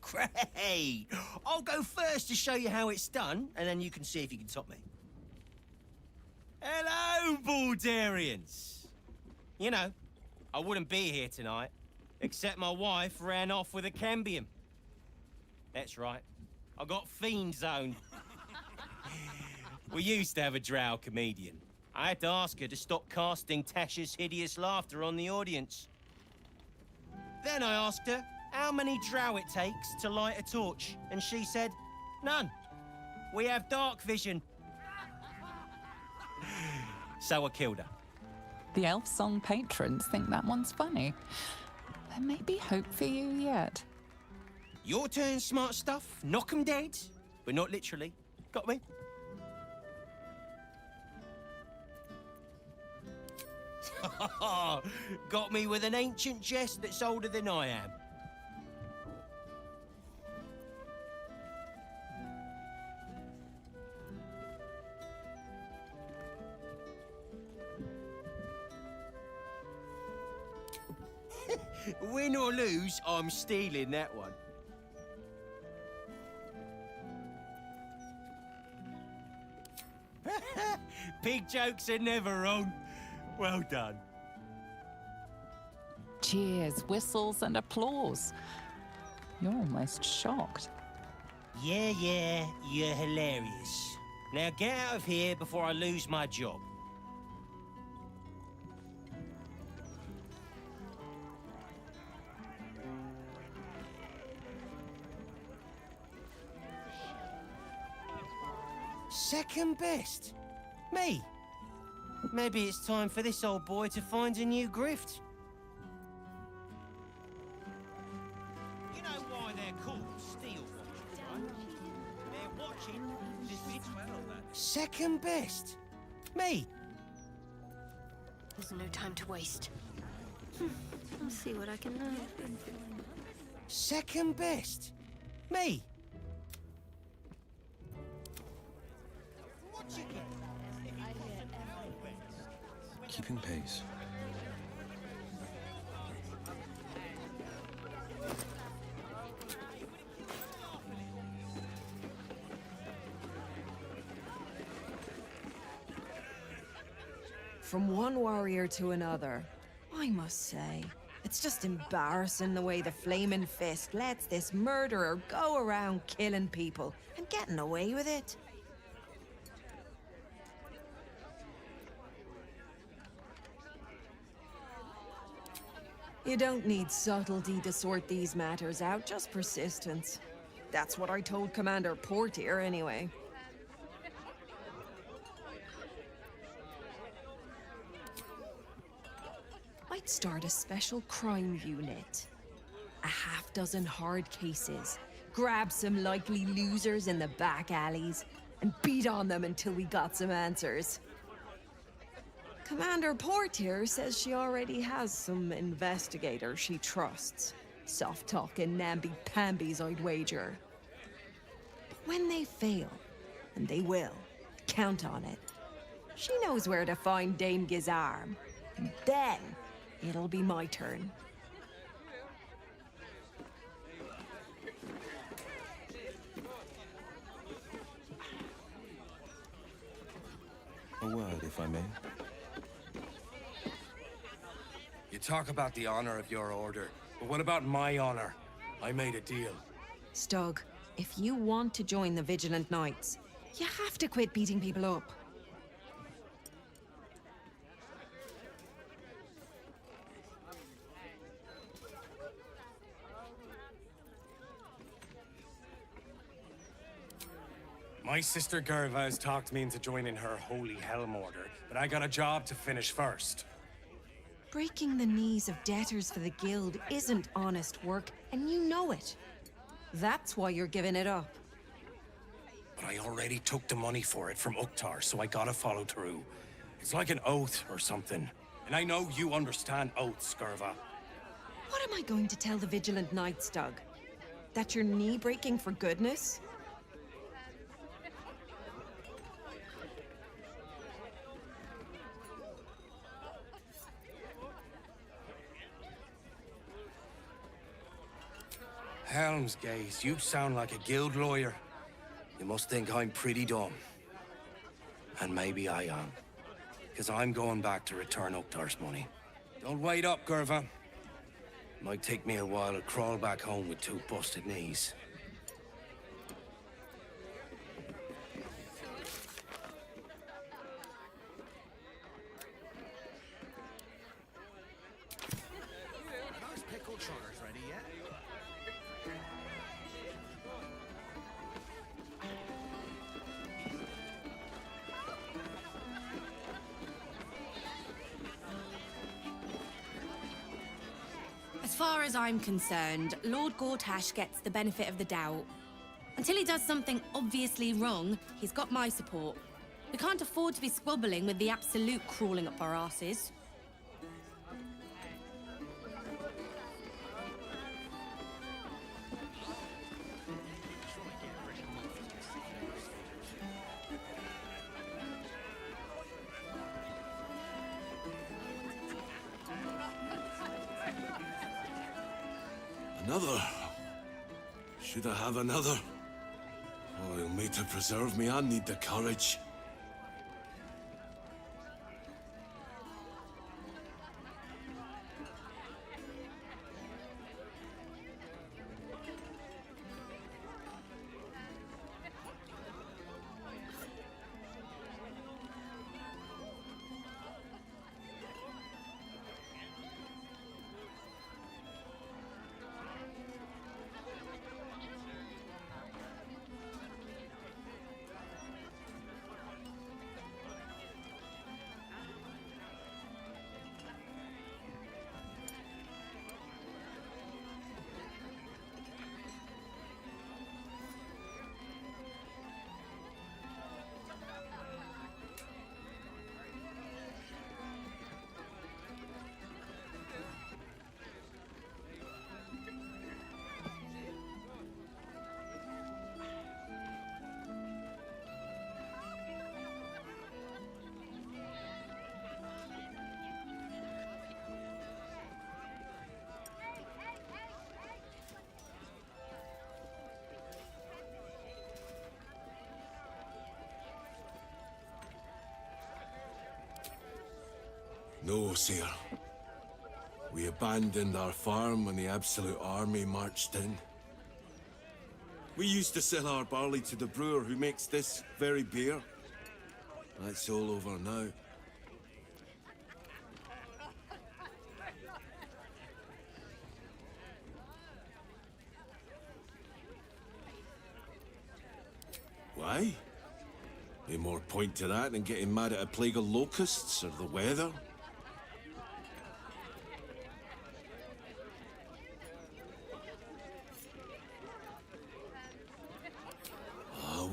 Great! I'll go first to show you how it's done, and then you can see if you can top me. Hello, Baldurians! You know, I wouldn't be here tonight, except my wife ran off with a cambium. That's right, I got fiend zoned. We used to have a drow comedian. I had to ask her to stop casting Tasha's hideous laughter on the audience. Then I asked her how many drow it takes to light a torch, and she said, none. We have dark vision. So I killed her. The elf song patrons think that one's funny. There may be hope for you yet. Your turn, smart stuff. Knock 'em dead, but not literally. Got me? Got me with an ancient jest that's older than I am. Win or lose, I'm stealing that one. Pig jokes are never wrong. Well done. Cheers, whistles, and applause. You're almost shocked. Yeah, you're hilarious. Now get out of here before I lose my job. Second best? Me? Maybe it's time for this old boy to find a new grift. You know why they're called steel watchers, right? They're watching this second best? Me? There's no time to waste. I'll see what I can learn. Second best? Me? Keeping pace. From one warrior to another, I must say, it's just embarrassing the way the Flaming Fist lets this murderer go around killing people and getting away with it. You don't need subtlety to sort these matters out, just persistence. That's what I told Commander Portier, anyway. I start a special crime unit. A half-dozen hard cases. Grab some likely losers in the back alleys and beat on them until we got some answers. Commander Portier says she already has some investigators she trusts. Soft-talking namby-pambies, I'd wager. But when they fail, and they will, count on it, she knows where to find Dame Gizarm. And then, it'll be my turn. A word, if I may. You talk about the honor of your order, but what about my honor? I made a deal. Stug, if you want to join the Vigilant Knights, you have to quit beating people up. My sister Gerva has talked me into joining her Holy Helm Order, but I got a job to finish first. Breaking the knees of debtors for the Guild isn't honest work, and you know it. That's why you're giving it up. But I already took the money for it from Uktar, so I gotta follow through. It's like an oath or something. And I know you understand oaths, Gerva. What am I going to tell the Vigilant Knights, Doug? That you're knee-breaking for goodness? Helmsgaze, you sound like a guild lawyer. You must think I'm pretty dumb. And maybe I am. Because I'm going back to return Uktar's money. Don't wait up, Gerva. Might take me a while to crawl back home with 2 busted knees. Are those pickled trotters ready yet? As far as I'm concerned, Lord Gortash gets the benefit of the doubt. Until he does something obviously wrong, he's got my support. We can't afford to be squabbling with the Absolute crawling up our asses. Another? Should I have another? Oh, me to preserve me, I need the courage. No, sir. We abandoned our farm when the Absolute Army marched in. We used to sell our barley to the brewer who makes this very beer. That's all over now. Why? Be more point to that than getting mad at a plague of locusts or the weather.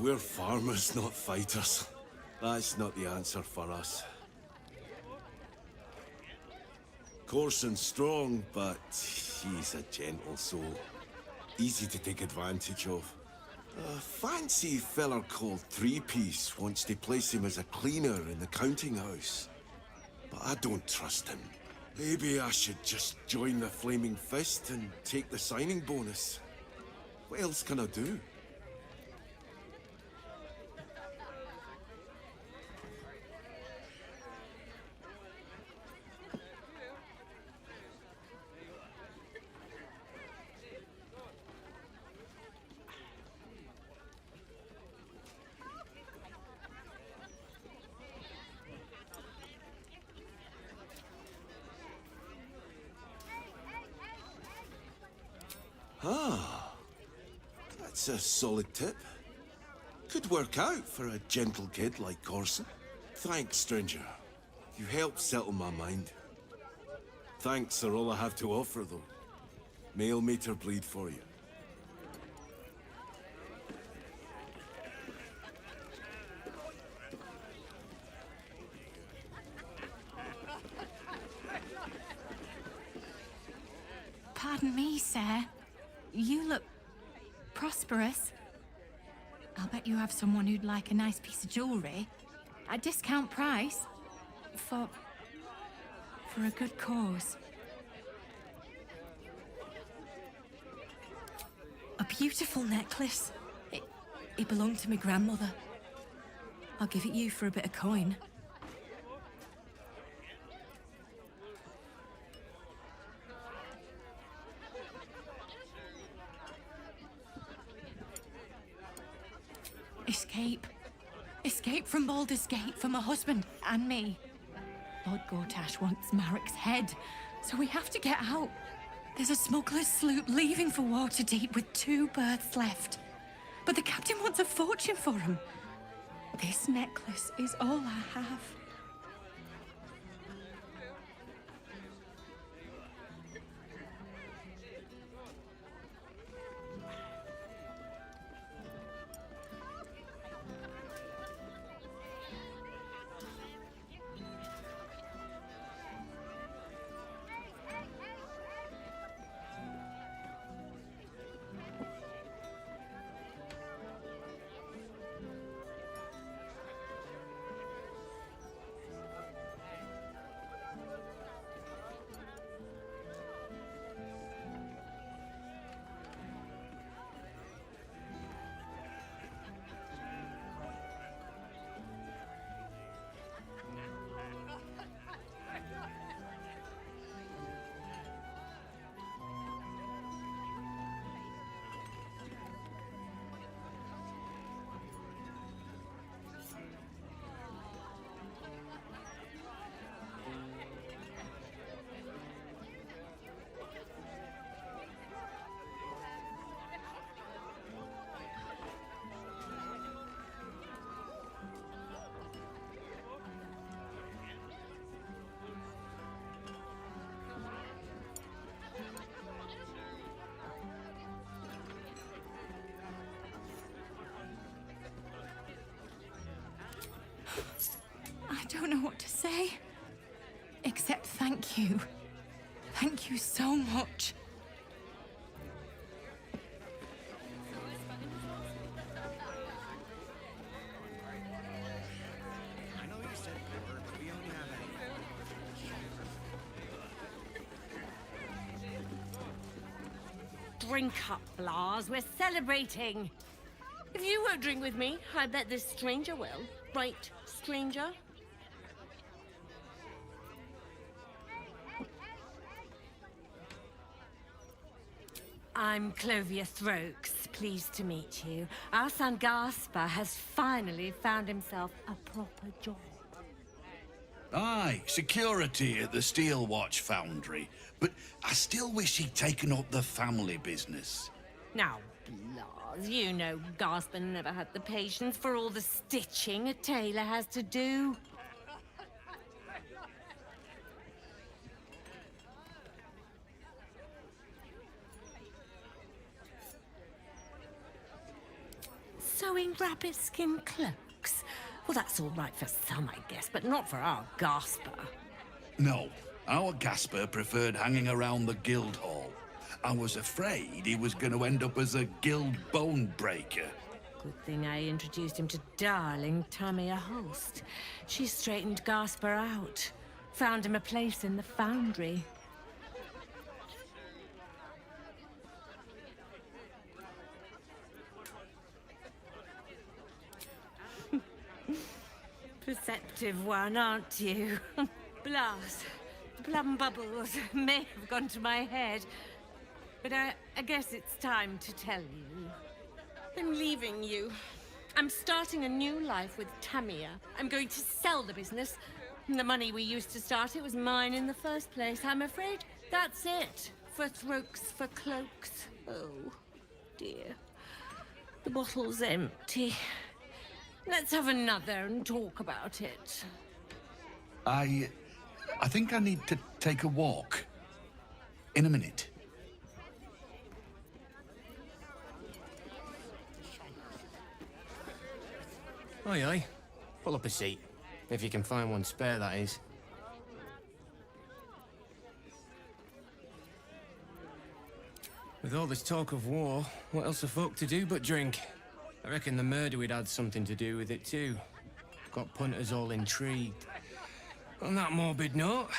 we're farmers, not fighters. That's not the answer for us. Corson's strong, but he's a gentle soul. Easy to take advantage of. A fancy feller called Three-Piece wants to place him as a cleaner in the counting house. But I don't trust him. Maybe I should just join the Flaming Fist and take the signing bonus. What else can I do? Ah, that's a solid tip. Could work out for a gentle kid like Corson. Thanks, stranger. You helped settle my mind. Thanks are all I have to offer, though. Mail meter bleed for you. Pardon me, sir. You look prosperous. I'll bet you have someone who'd like a nice piece of jewelry. At discount price. For a good cause. A beautiful necklace. It belonged to my grandmother. I'll give it you for a bit of coin. Escape. Escape from Baldur's Gate for my husband and me. Lord Gortash wants Marik's head, so we have to get out. There's a smuggler's sloop leaving for Waterdeep with 2 berths left. But the captain wants a fortune for him. This necklace is all I have. I don't know what to say. Except thank you. Thank you so much. I know you said poor, but we only have a... Drink up, Blas. We're celebrating. If you won't drink with me, I bet this stranger will. Right, stranger? I'm Clovia Throkes. Pleased to meet you. Our son Gaspar has finally found himself a proper job. Aye, security at the Steel Watch Foundry. But I still wish he'd taken up the family business. Now, Blas, you know Gaspar never had the patience for all the stitching a tailor has to do. sewing rabbit skin cloaks? Well, that's all right for some, I guess, but not for our Gasper. No, our Gasper preferred hanging around the guild hall. I was afraid he was going to end up as a guild bone breaker. Good thing I introduced him to darling Tamia Holst. She straightened Gasper out. Found him a place in the foundry. Perceptive one, aren't you? Blast. Plum bubbles may have gone to my head. But I guess it's time to tell you. I'm leaving you. I'm starting a new life with Tamia. I'm going to sell the business. The money we used to start it was mine in the first place. I'm afraid that's it. For throats, for cloaks. Oh, dear. The bottle's empty. Let's have another and talk about it. I think I need to take a walk. In a minute. Aye, aye. Pull up a seat. If you can find one spare, that is. With all this talk of war, what else are folk to do but drink? I reckon the murder we'd had something to do with it too. Got punters all intrigued. On that morbid note,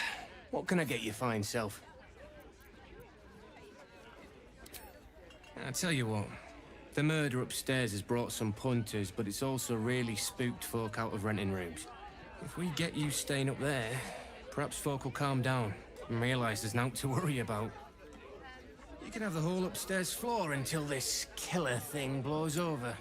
what can I get you fine self? I'll tell you what. The murder upstairs has brought some punters, but it's also really spooked folk out of renting rooms. If we get you staying up there, perhaps folk will calm down and realise there's naught to worry about. You can have the whole upstairs floor until this killer thing blows over.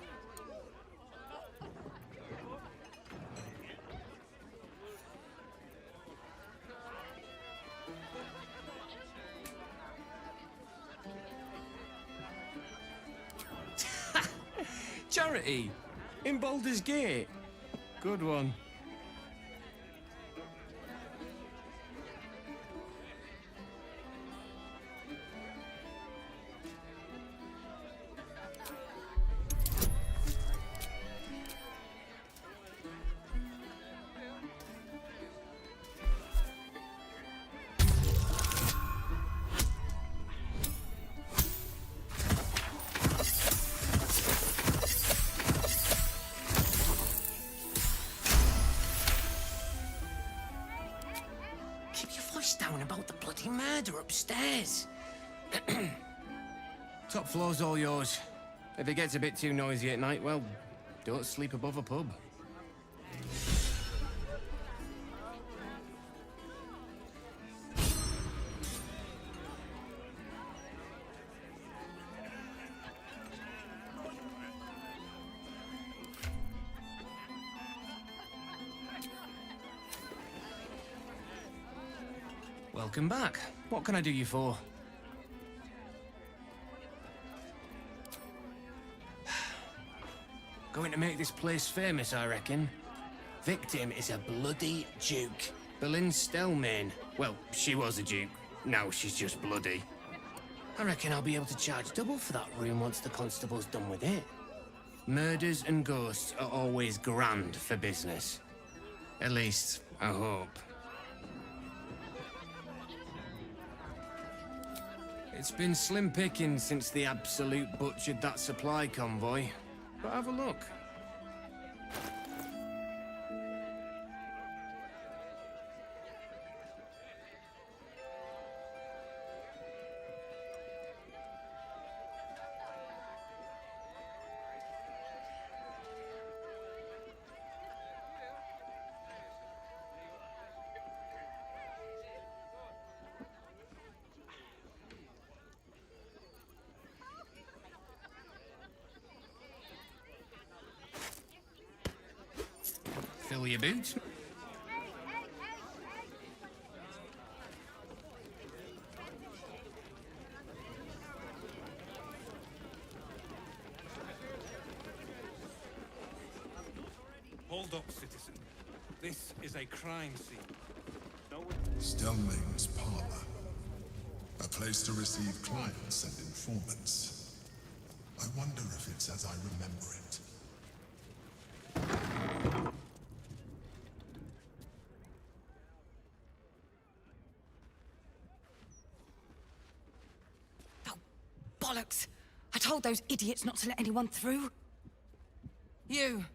Charity! In Baldur's Gate! Good one. Down about the bloody murder upstairs. Top floor's all yours. If it gets a bit too noisy at night, well, don't sleep above a pub. Welcome back. What can I do you for? Going to make this place famous, I reckon. Victim is a bloody duke. Boleyn Stelmane. Well, she was a duke. Now she's just bloody. I reckon I'll be able to charge double for that room once the constable's done with it. Murders and ghosts are always grand for business. At least, I hope. It's been slim pickings since the Absolute butchered that supply convoy. But have a look. Fill your boots. Hold up, citizen. This is a crime scene. Stelmane's parlor. A place to receive clients and informants. I wonder if it's as I remember it. Bollocks! I told those idiots not to let anyone through. You.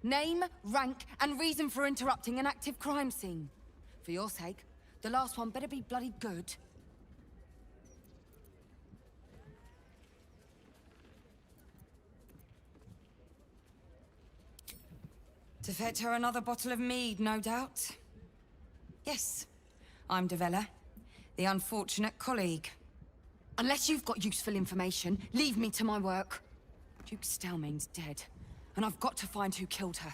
Name, rank, and reason for interrupting an active crime scene. For your sake, the last one better be bloody good. To fetch her another bottle of mead, no doubt. Yes, I'm Devella, the unfortunate colleague. Unless you've got useful information, leave me to my work. Duke Stelmane's dead, and I've got to find who killed her.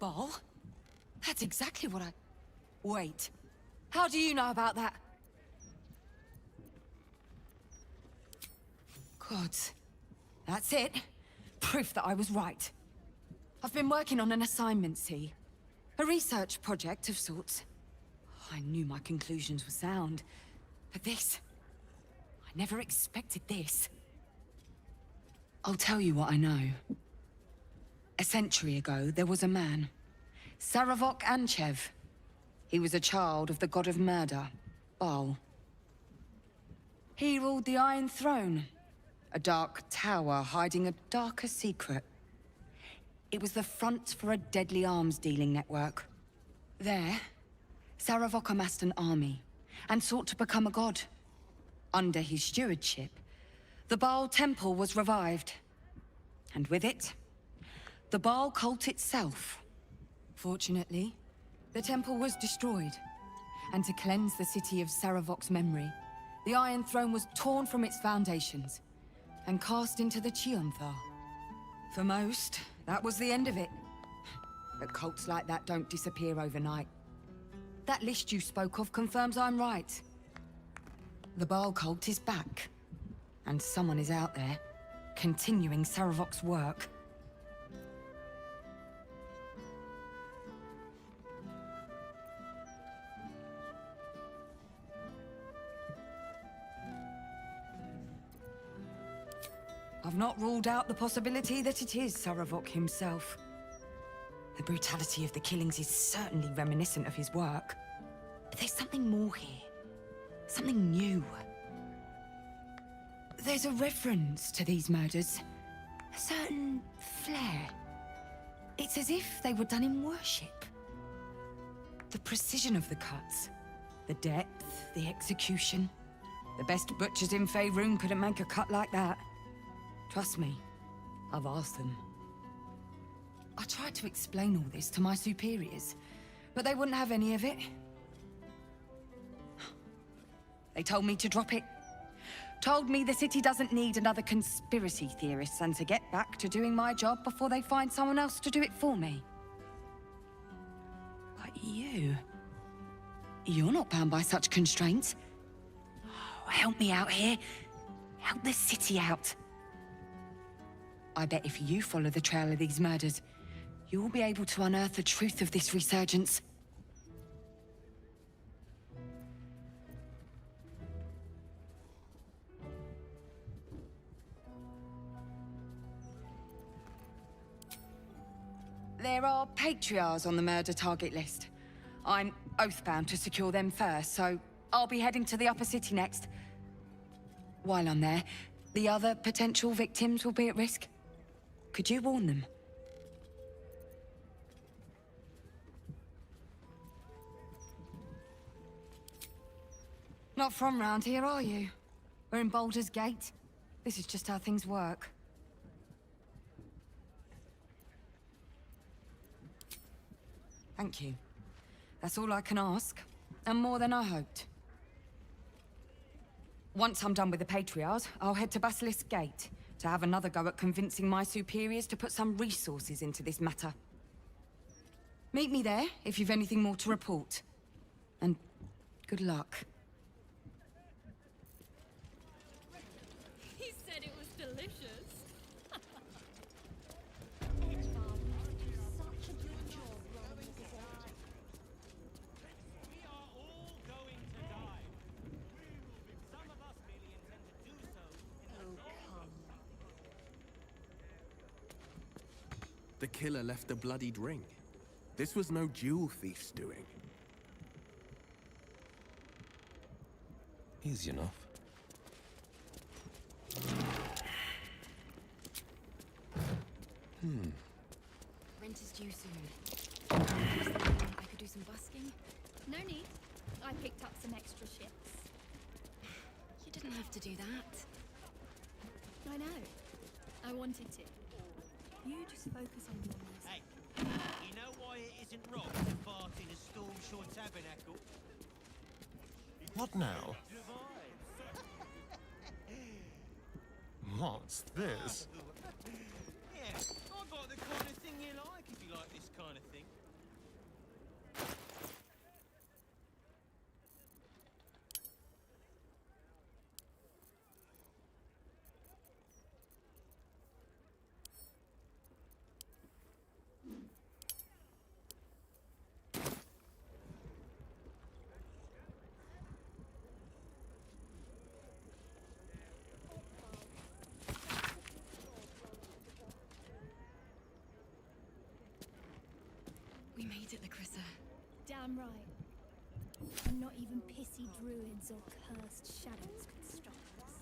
Ball? That's exactly what I... Wait. How do you know about that? Gods. That's it. Proof that I was right. I've been working on an assignment, see? A research project of sorts. I knew my conclusions were sound. But this... I never expected this. I'll tell you what I know. A century ago, there was a man. Saravok Anchev. He was a child of the god of murder, Baal. He ruled the Iron Throne, a dark tower hiding a darker secret. It was the front for a deadly arms-dealing network. There, Saravok amassed an army, and sought to become a god. Under his stewardship, the Baal Temple was revived. And with it, the Baal cult itself. Fortunately, the temple was destroyed, and to cleanse the city of Saravok's memory, the Iron Throne was torn from its foundations and cast into the Chionthar. For most, that was the end of it. But cults like that don't disappear overnight. That list you spoke of confirms I'm right. The Baal cult is back, and someone is out there, continuing Saravok's work. I've not ruled out the possibility that it is Saravok himself. The brutality of the killings is certainly reminiscent of his work. But there's something more here. Something new. There's a reference to these murders. A certain flair. It's as if they were done in worship. The precision of the cuts. The depth, the execution. The best butchers in Faerun couldn't make a cut like that. Trust me, I've asked them. I tried to explain all this to my superiors, but they wouldn't have any of it. They told me to drop it. Told me the city doesn't need another conspiracy theorist and to get back to doing my job before they find someone else to do it for me. But you're not bound by such constraints. Oh, help me out here. Help the city out. I bet if you follow the trail of these murders, you'll be able to unearth the truth of this resurgence. There are patriarchs on the murder target list. I'm oath-bound to secure them first, so I'll be heading to the upper city next. While I'm there, the other potential victims will be at risk. Could you warn them? Not from round here, are you? We're in Baldur's Gate. This is just how things work. Thank you. That's all I can ask, and more than I hoped. Once I'm done with the Patriarchs, I'll head to Basilisk Gate to have another go at convincing my superiors to put some resources into this matter. Meet me there if you've anything more to report. And good luck. He said it was delicious. We are all The killer left a bloodied ring. This was no jewel thief's doing. Easy enough. Rent is due soon. I could do some busking. No need. I picked up some extra shifts. You didn't have to do that. I know. I wanted to. You just focus on your music. Hey, you know why it isn't wrong to fart in a Stormshore tabernacle? What now? What's this? Yeah, I got the kind of thing you like if you like this kind of thing. We made it, Lacrissa. Damn right. And not even pissy druids or cursed shadows could stop us.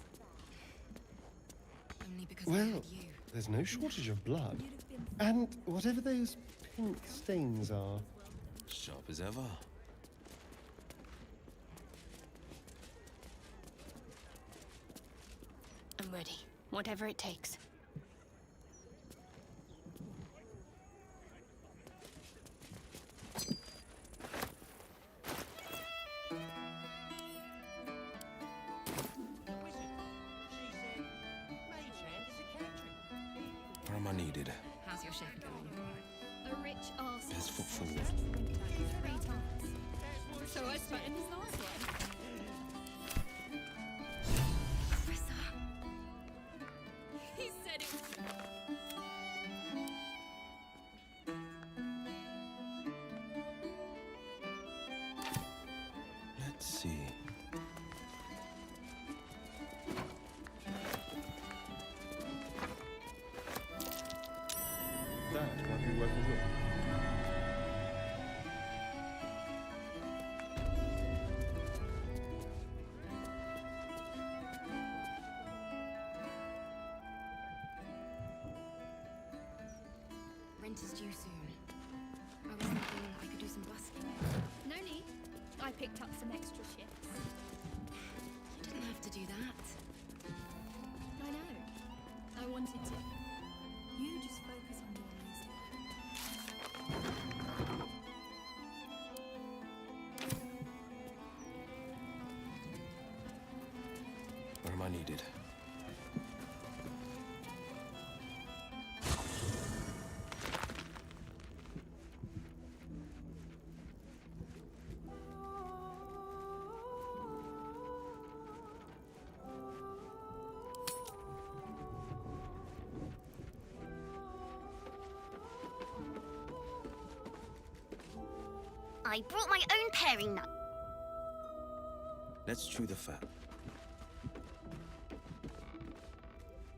Only because we Well, had you. there's no shortage of blood. And whatever those pink stains are. Sharp as ever. I'm ready. Whatever it takes. Where am I needed? How's your shift going? A rich arse. Let's foot forward. 3 times. So I spent in his last one. He said it was... Let's see. That might be worth a look. Rent is due soon. I was thinking I could do some busking. No need. I picked up some extra shifts. You didn't have to do that. I know. I wanted to. You just focus on your music. Where am I needed? I brought my own pairing nut. Let's chew the fat.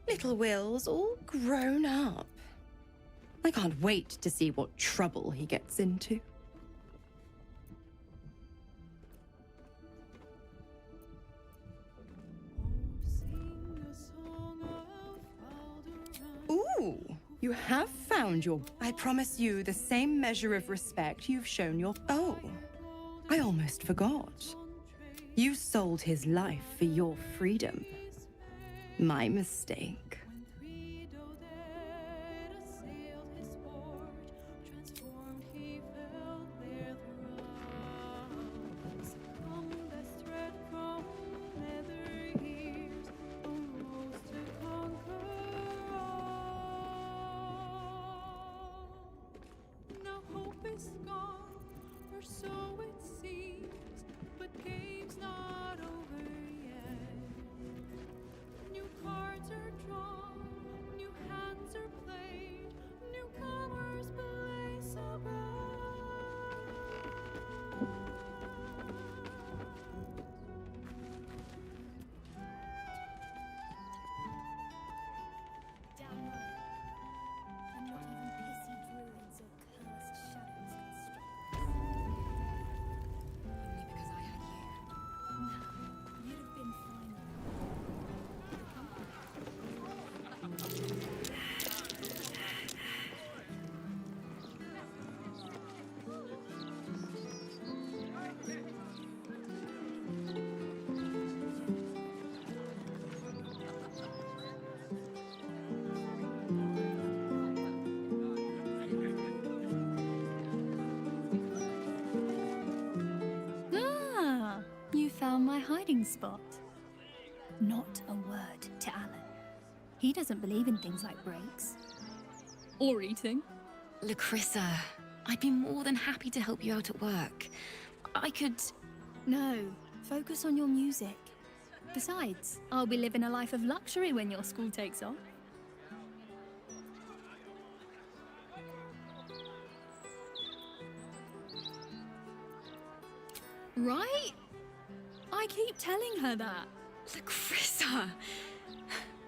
Little Wyll's all grown up. I can't wait to see what trouble he gets into. Ooh, you have found your... I promise you the same measure of respect you've shown your... Oh, I almost forgot. You sold his life for your freedom. My mistake. Game's not over yet. New cards are drawn. parking spot. Not a word to Alan. He doesn't believe in things like breaks. Or eating. Lacrissa, I'd be more than happy to help you out at work. I could... No, focus on your music. Besides, I'll be living a life of luxury when your school takes off. Right? I keep telling her that. Lacrissa!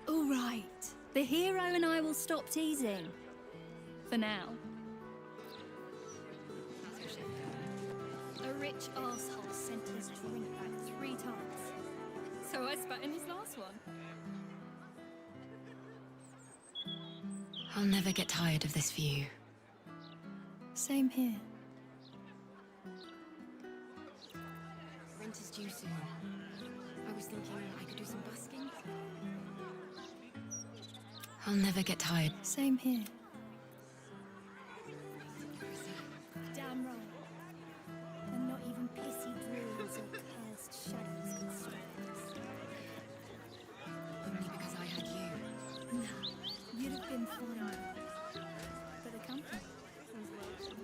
All right. The hero and I will stop teasing. For now. A rich arsehole sent his drink back 3 times. So I spat in his last one. I'll never get tired of this view. Same here. Rent is due soon. I was thinking I could do some busking. I'll never get tired. Same here. Damn right. And not even pissy druids or cursed shadows can stop us. Only because I had you. Nah, you'd have been fine. But the company was welcome.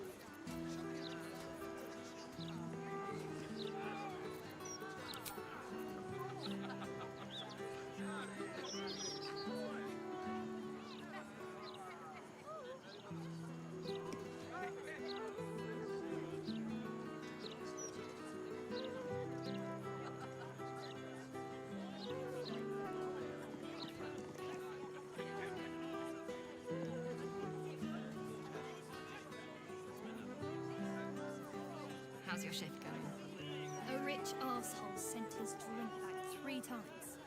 How's your shift going? A rich arsehole sent his drink back 3 times.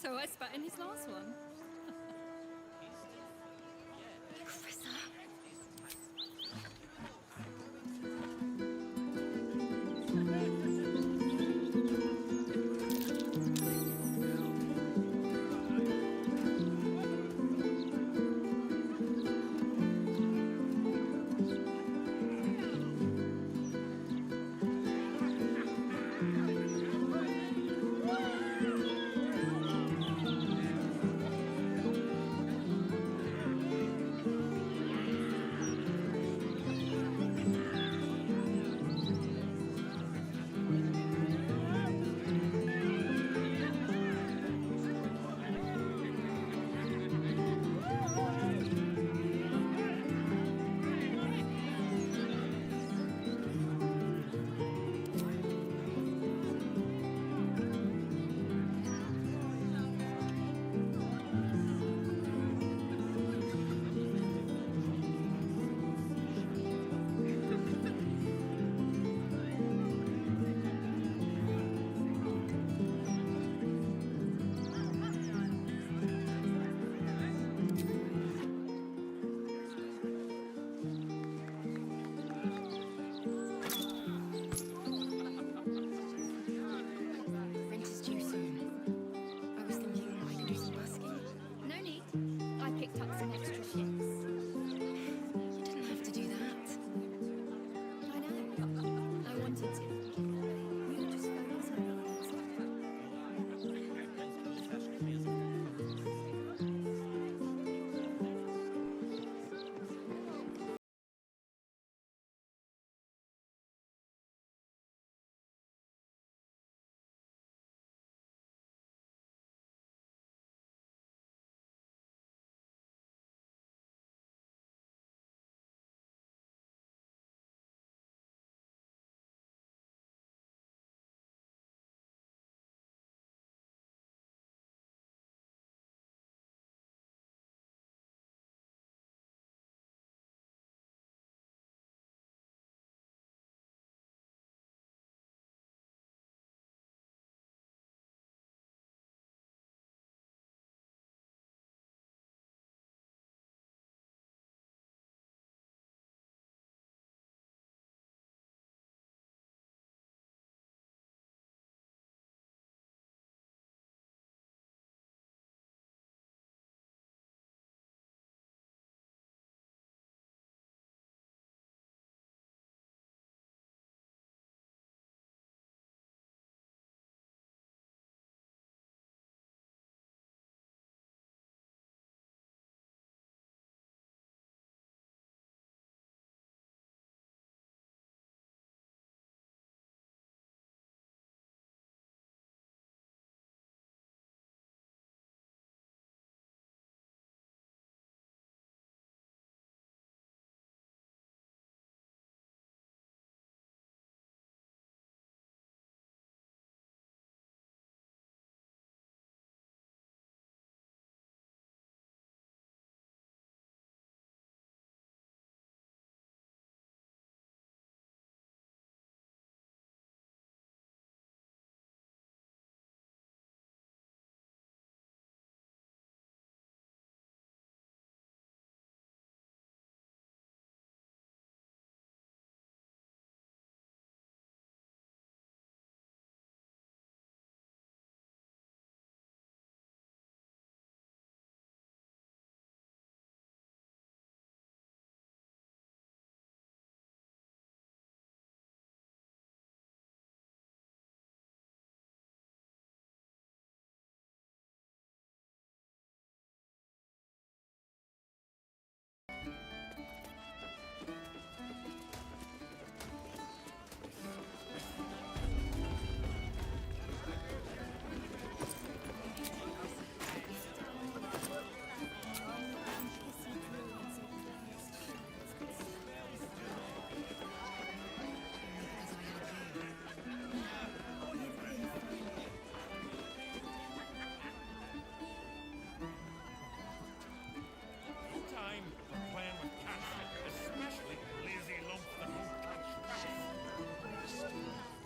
So I spat in his last one. Lacrissa?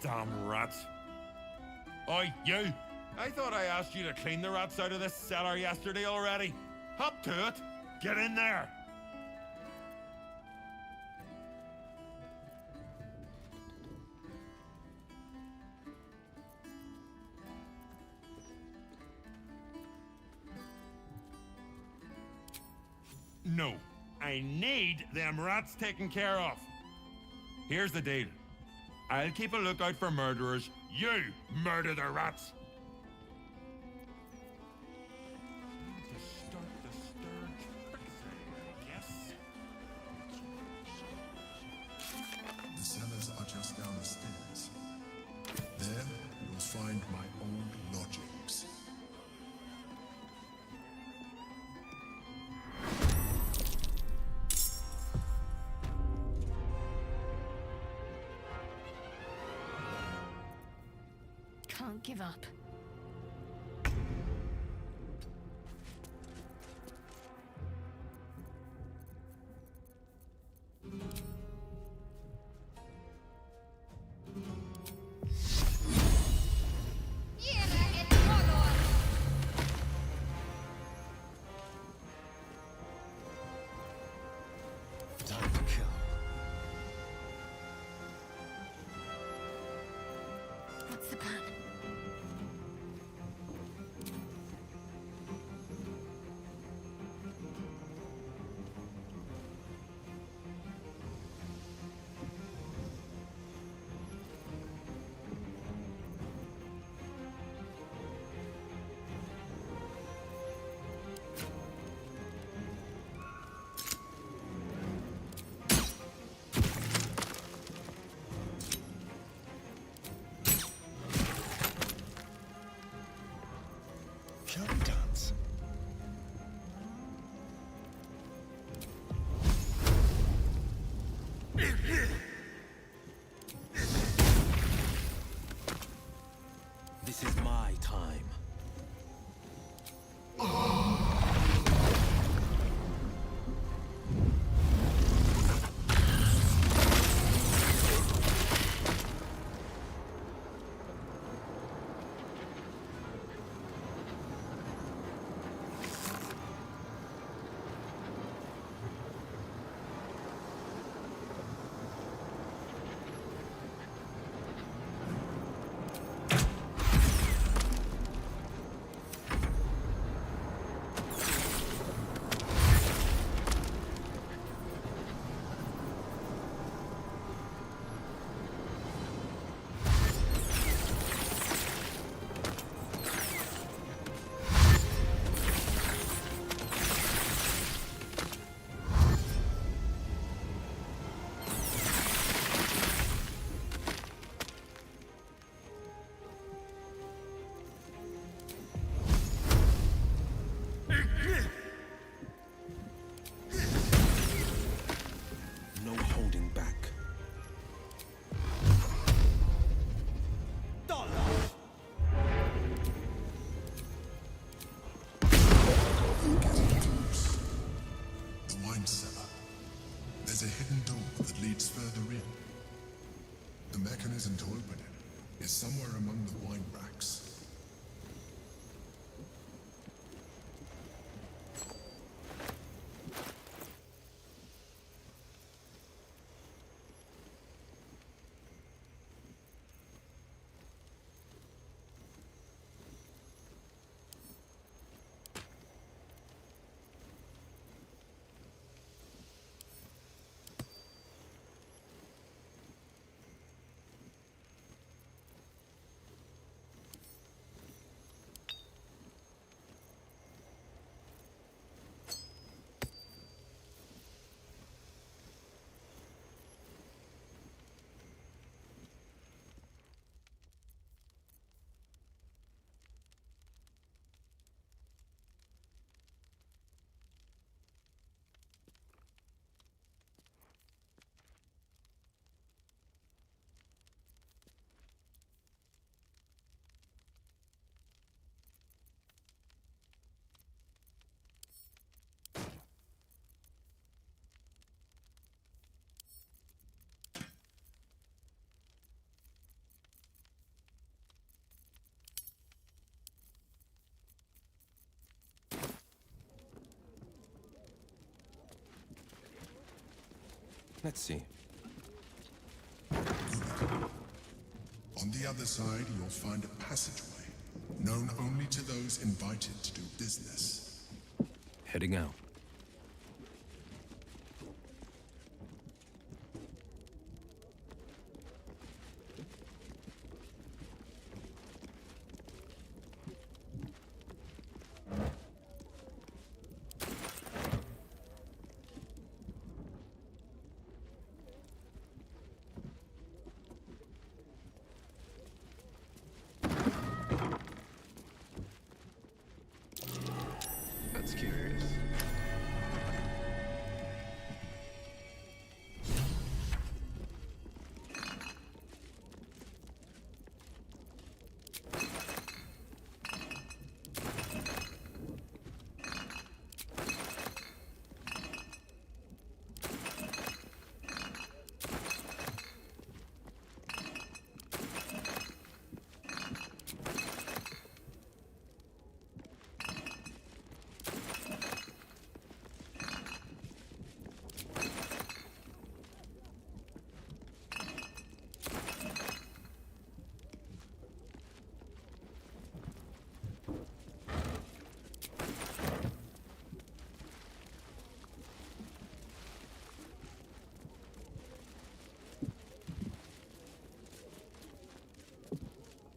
Damn rats. Oi, you! I thought I asked you to clean the rats out of this cellar yesterday already. Hop to it! Get in there! No, I need them rats taken care of. Here's the deal. I'll keep a lookout for murderers. You murder the rats. To start the sturge fixing, yes. The cellars are just down the stairs. There, you'll find my old lodgings. Can't give up. Time to kill. What's the plan? Shall we dance? This is my time. No holding back. The wine cellar. There's a hidden door that leads further in. The mechanism to open it is somewhere among the wine racks. Let's see. On the other side, you'll find a passageway, known only to those invited to do business. Heading out. That's curious.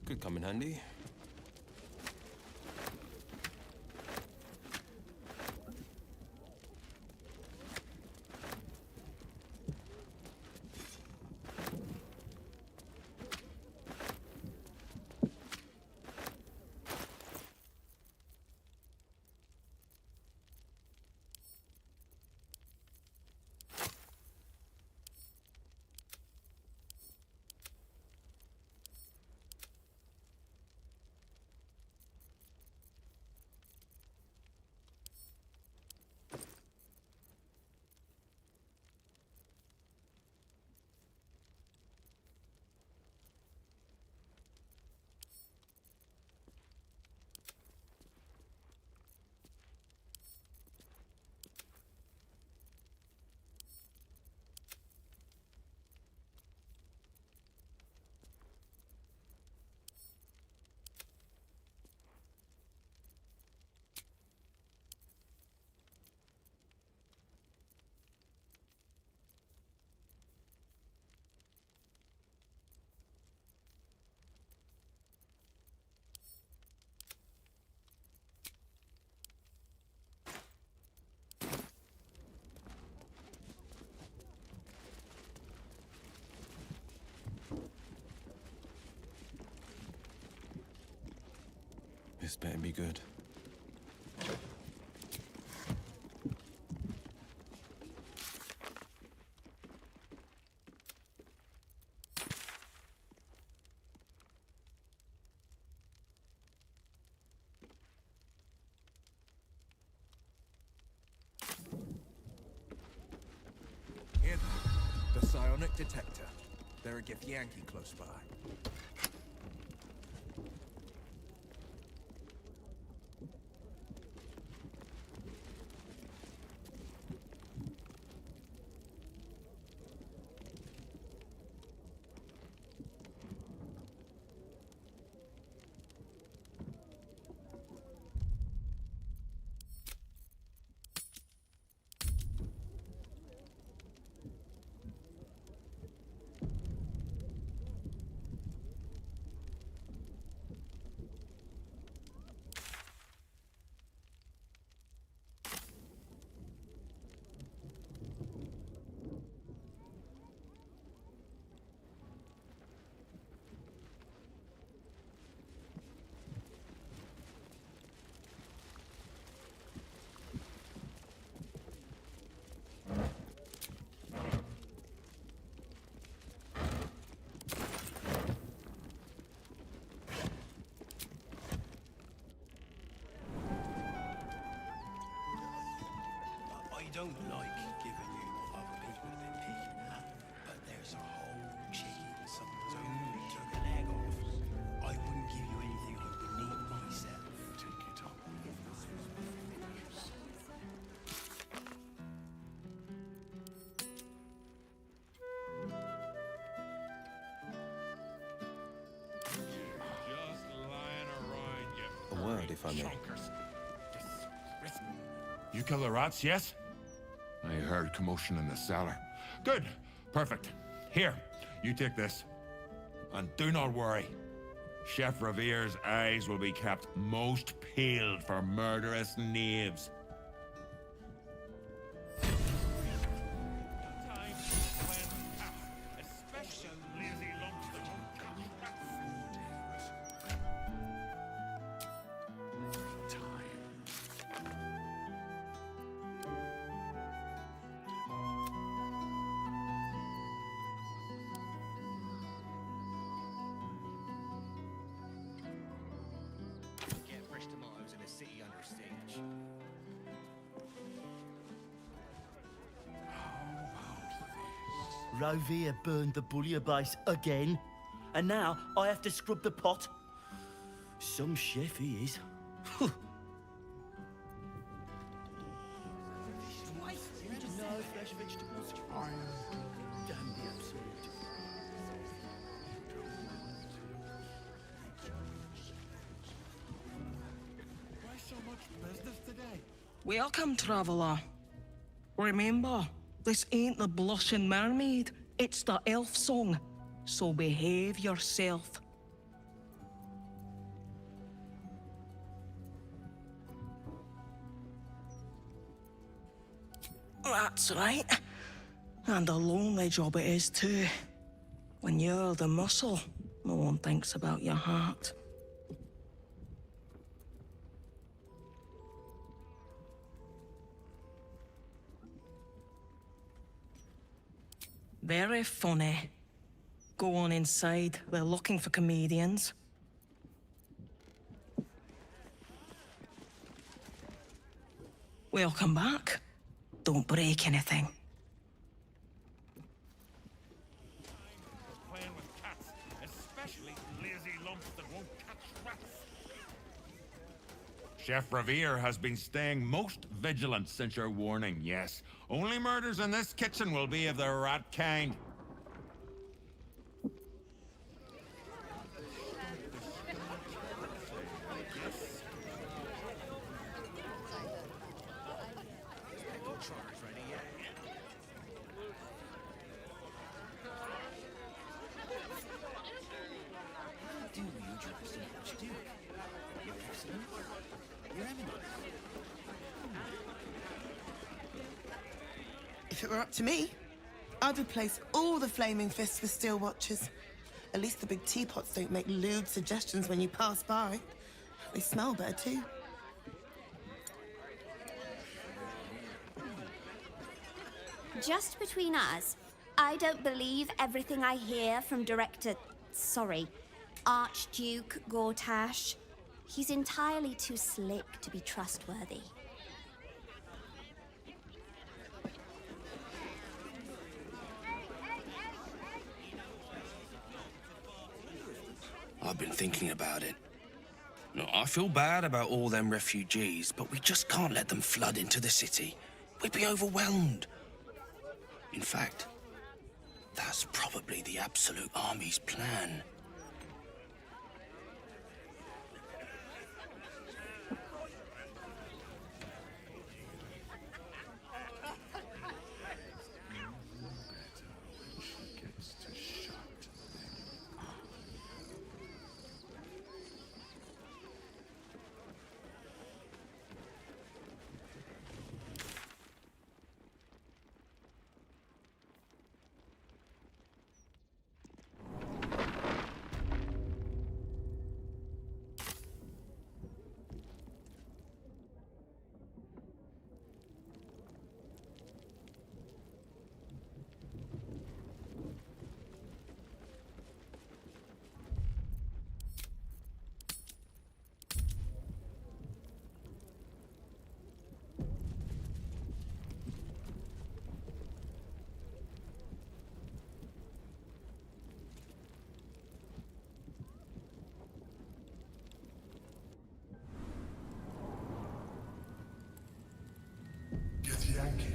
Could come in handy. This better be good. Here, the psionic detector. There a gift Yankee close by. I don't like giving you what other people have been picking at, but there's a whole chicken someone's only took an egg off. I wouldn't give you anything I wouldn't eat myself. Take it up. Right, if I may. You kill the rats, yes? I heard commotion in the cellar. Good. Perfect. Here, you take this. And do not worry. Chef Revere's eyes will be kept most peeled for murderous knaves. Rovere burned the bouillabaisse again, and now I have to scrub the pot. Some chef he is. No fresh vegetables. Damn the absolute. Why so much business today? Welcome, traveller. Remember, this ain't the blushing mermaid, it's the elf song. So behave yourself. That's right. And a lonely job it is too. When you're the muscle, no one thinks about your heart. Very funny. Go on inside. They're looking for comedians. Welcome back. Don't break anything. Playing with cats, especially lazy lumps that won't catch rats. Chef Revere has been staying most vigilant since your warning, yes. Only murders in this kitchen will be of the rat kind. If it were up to me, I'd replace all the flaming fists with steel watchers. At least the big teapots don't make lewd suggestions when you pass by. They smell better too. Just between us, I don't believe everything I hear from Archduke Gortash. He's entirely too slick to be trustworthy. I've been thinking about it. No, I feel bad about all them refugees, but we just can't let them flood into the city. We'd be overwhelmed. In fact, that's probably the Absolute Army's plan. Yankee.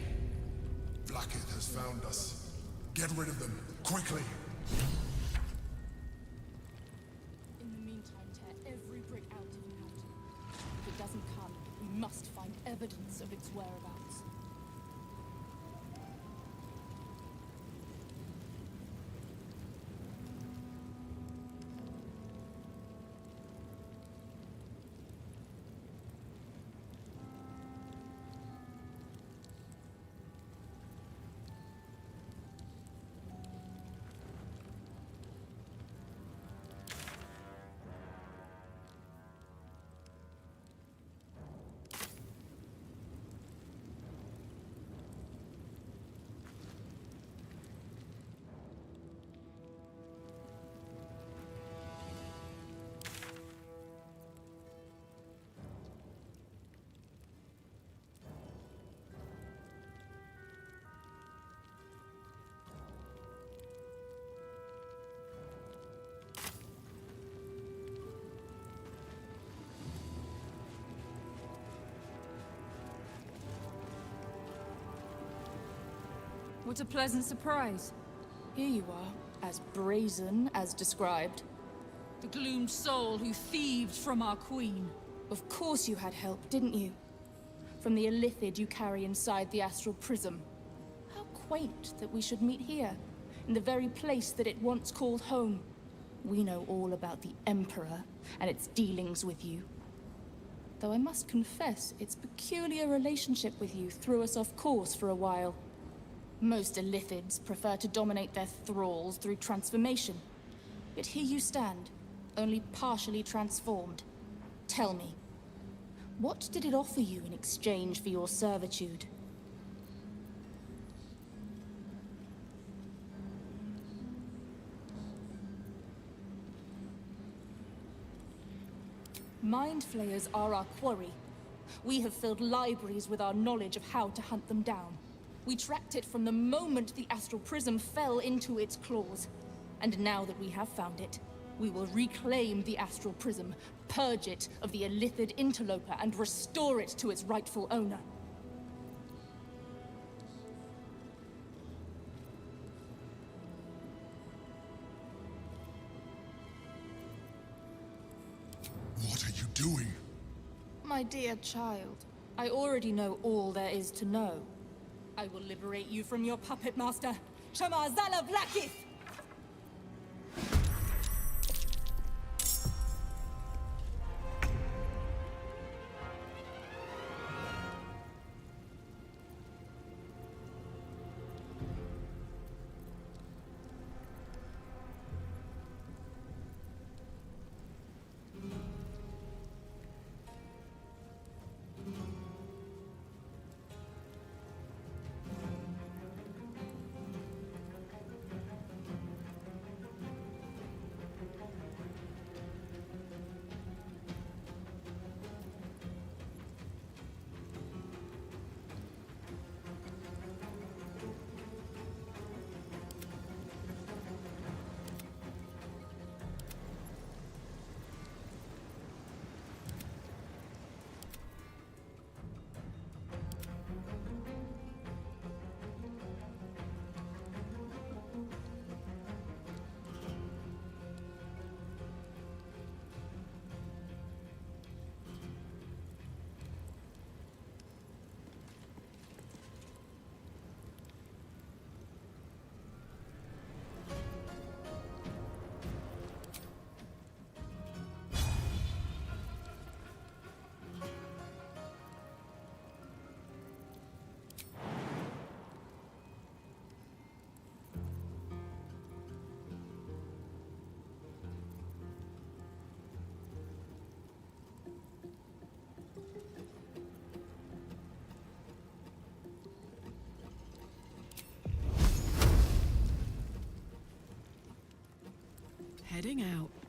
Blackhead has found us. Get rid of them, quickly. In the meantime, tear every brick out of the mountain. must find evidence of its whereabouts. What a pleasant surprise. Here you are, as brazen as described. The gloomed soul who thieved from our queen. Of course you had help, didn't you? From the illithid you carry inside the astral prism. How quaint that we should meet here, in the very place that it once called home. We know all about the Emperor and its dealings with you. Though I must confess, its peculiar relationship with you threw us off course for a while. Most illithids prefer to dominate their thralls through transformation. Yet here you stand, only partially transformed. Tell me, what did it offer you in exchange for your servitude? Mind flayers are our quarry. We have filled libraries with our knowledge of how to hunt them down. We tracked it from the moment the astral prism fell into its claws. And now that we have found it, we will reclaim the astral prism, purge it of the illithid interloper, and restore it to its rightful owner. What are you doing? My dear child, I already know all there is to know. I will liberate you from your puppet master, Shamazala Blackith! Heading out.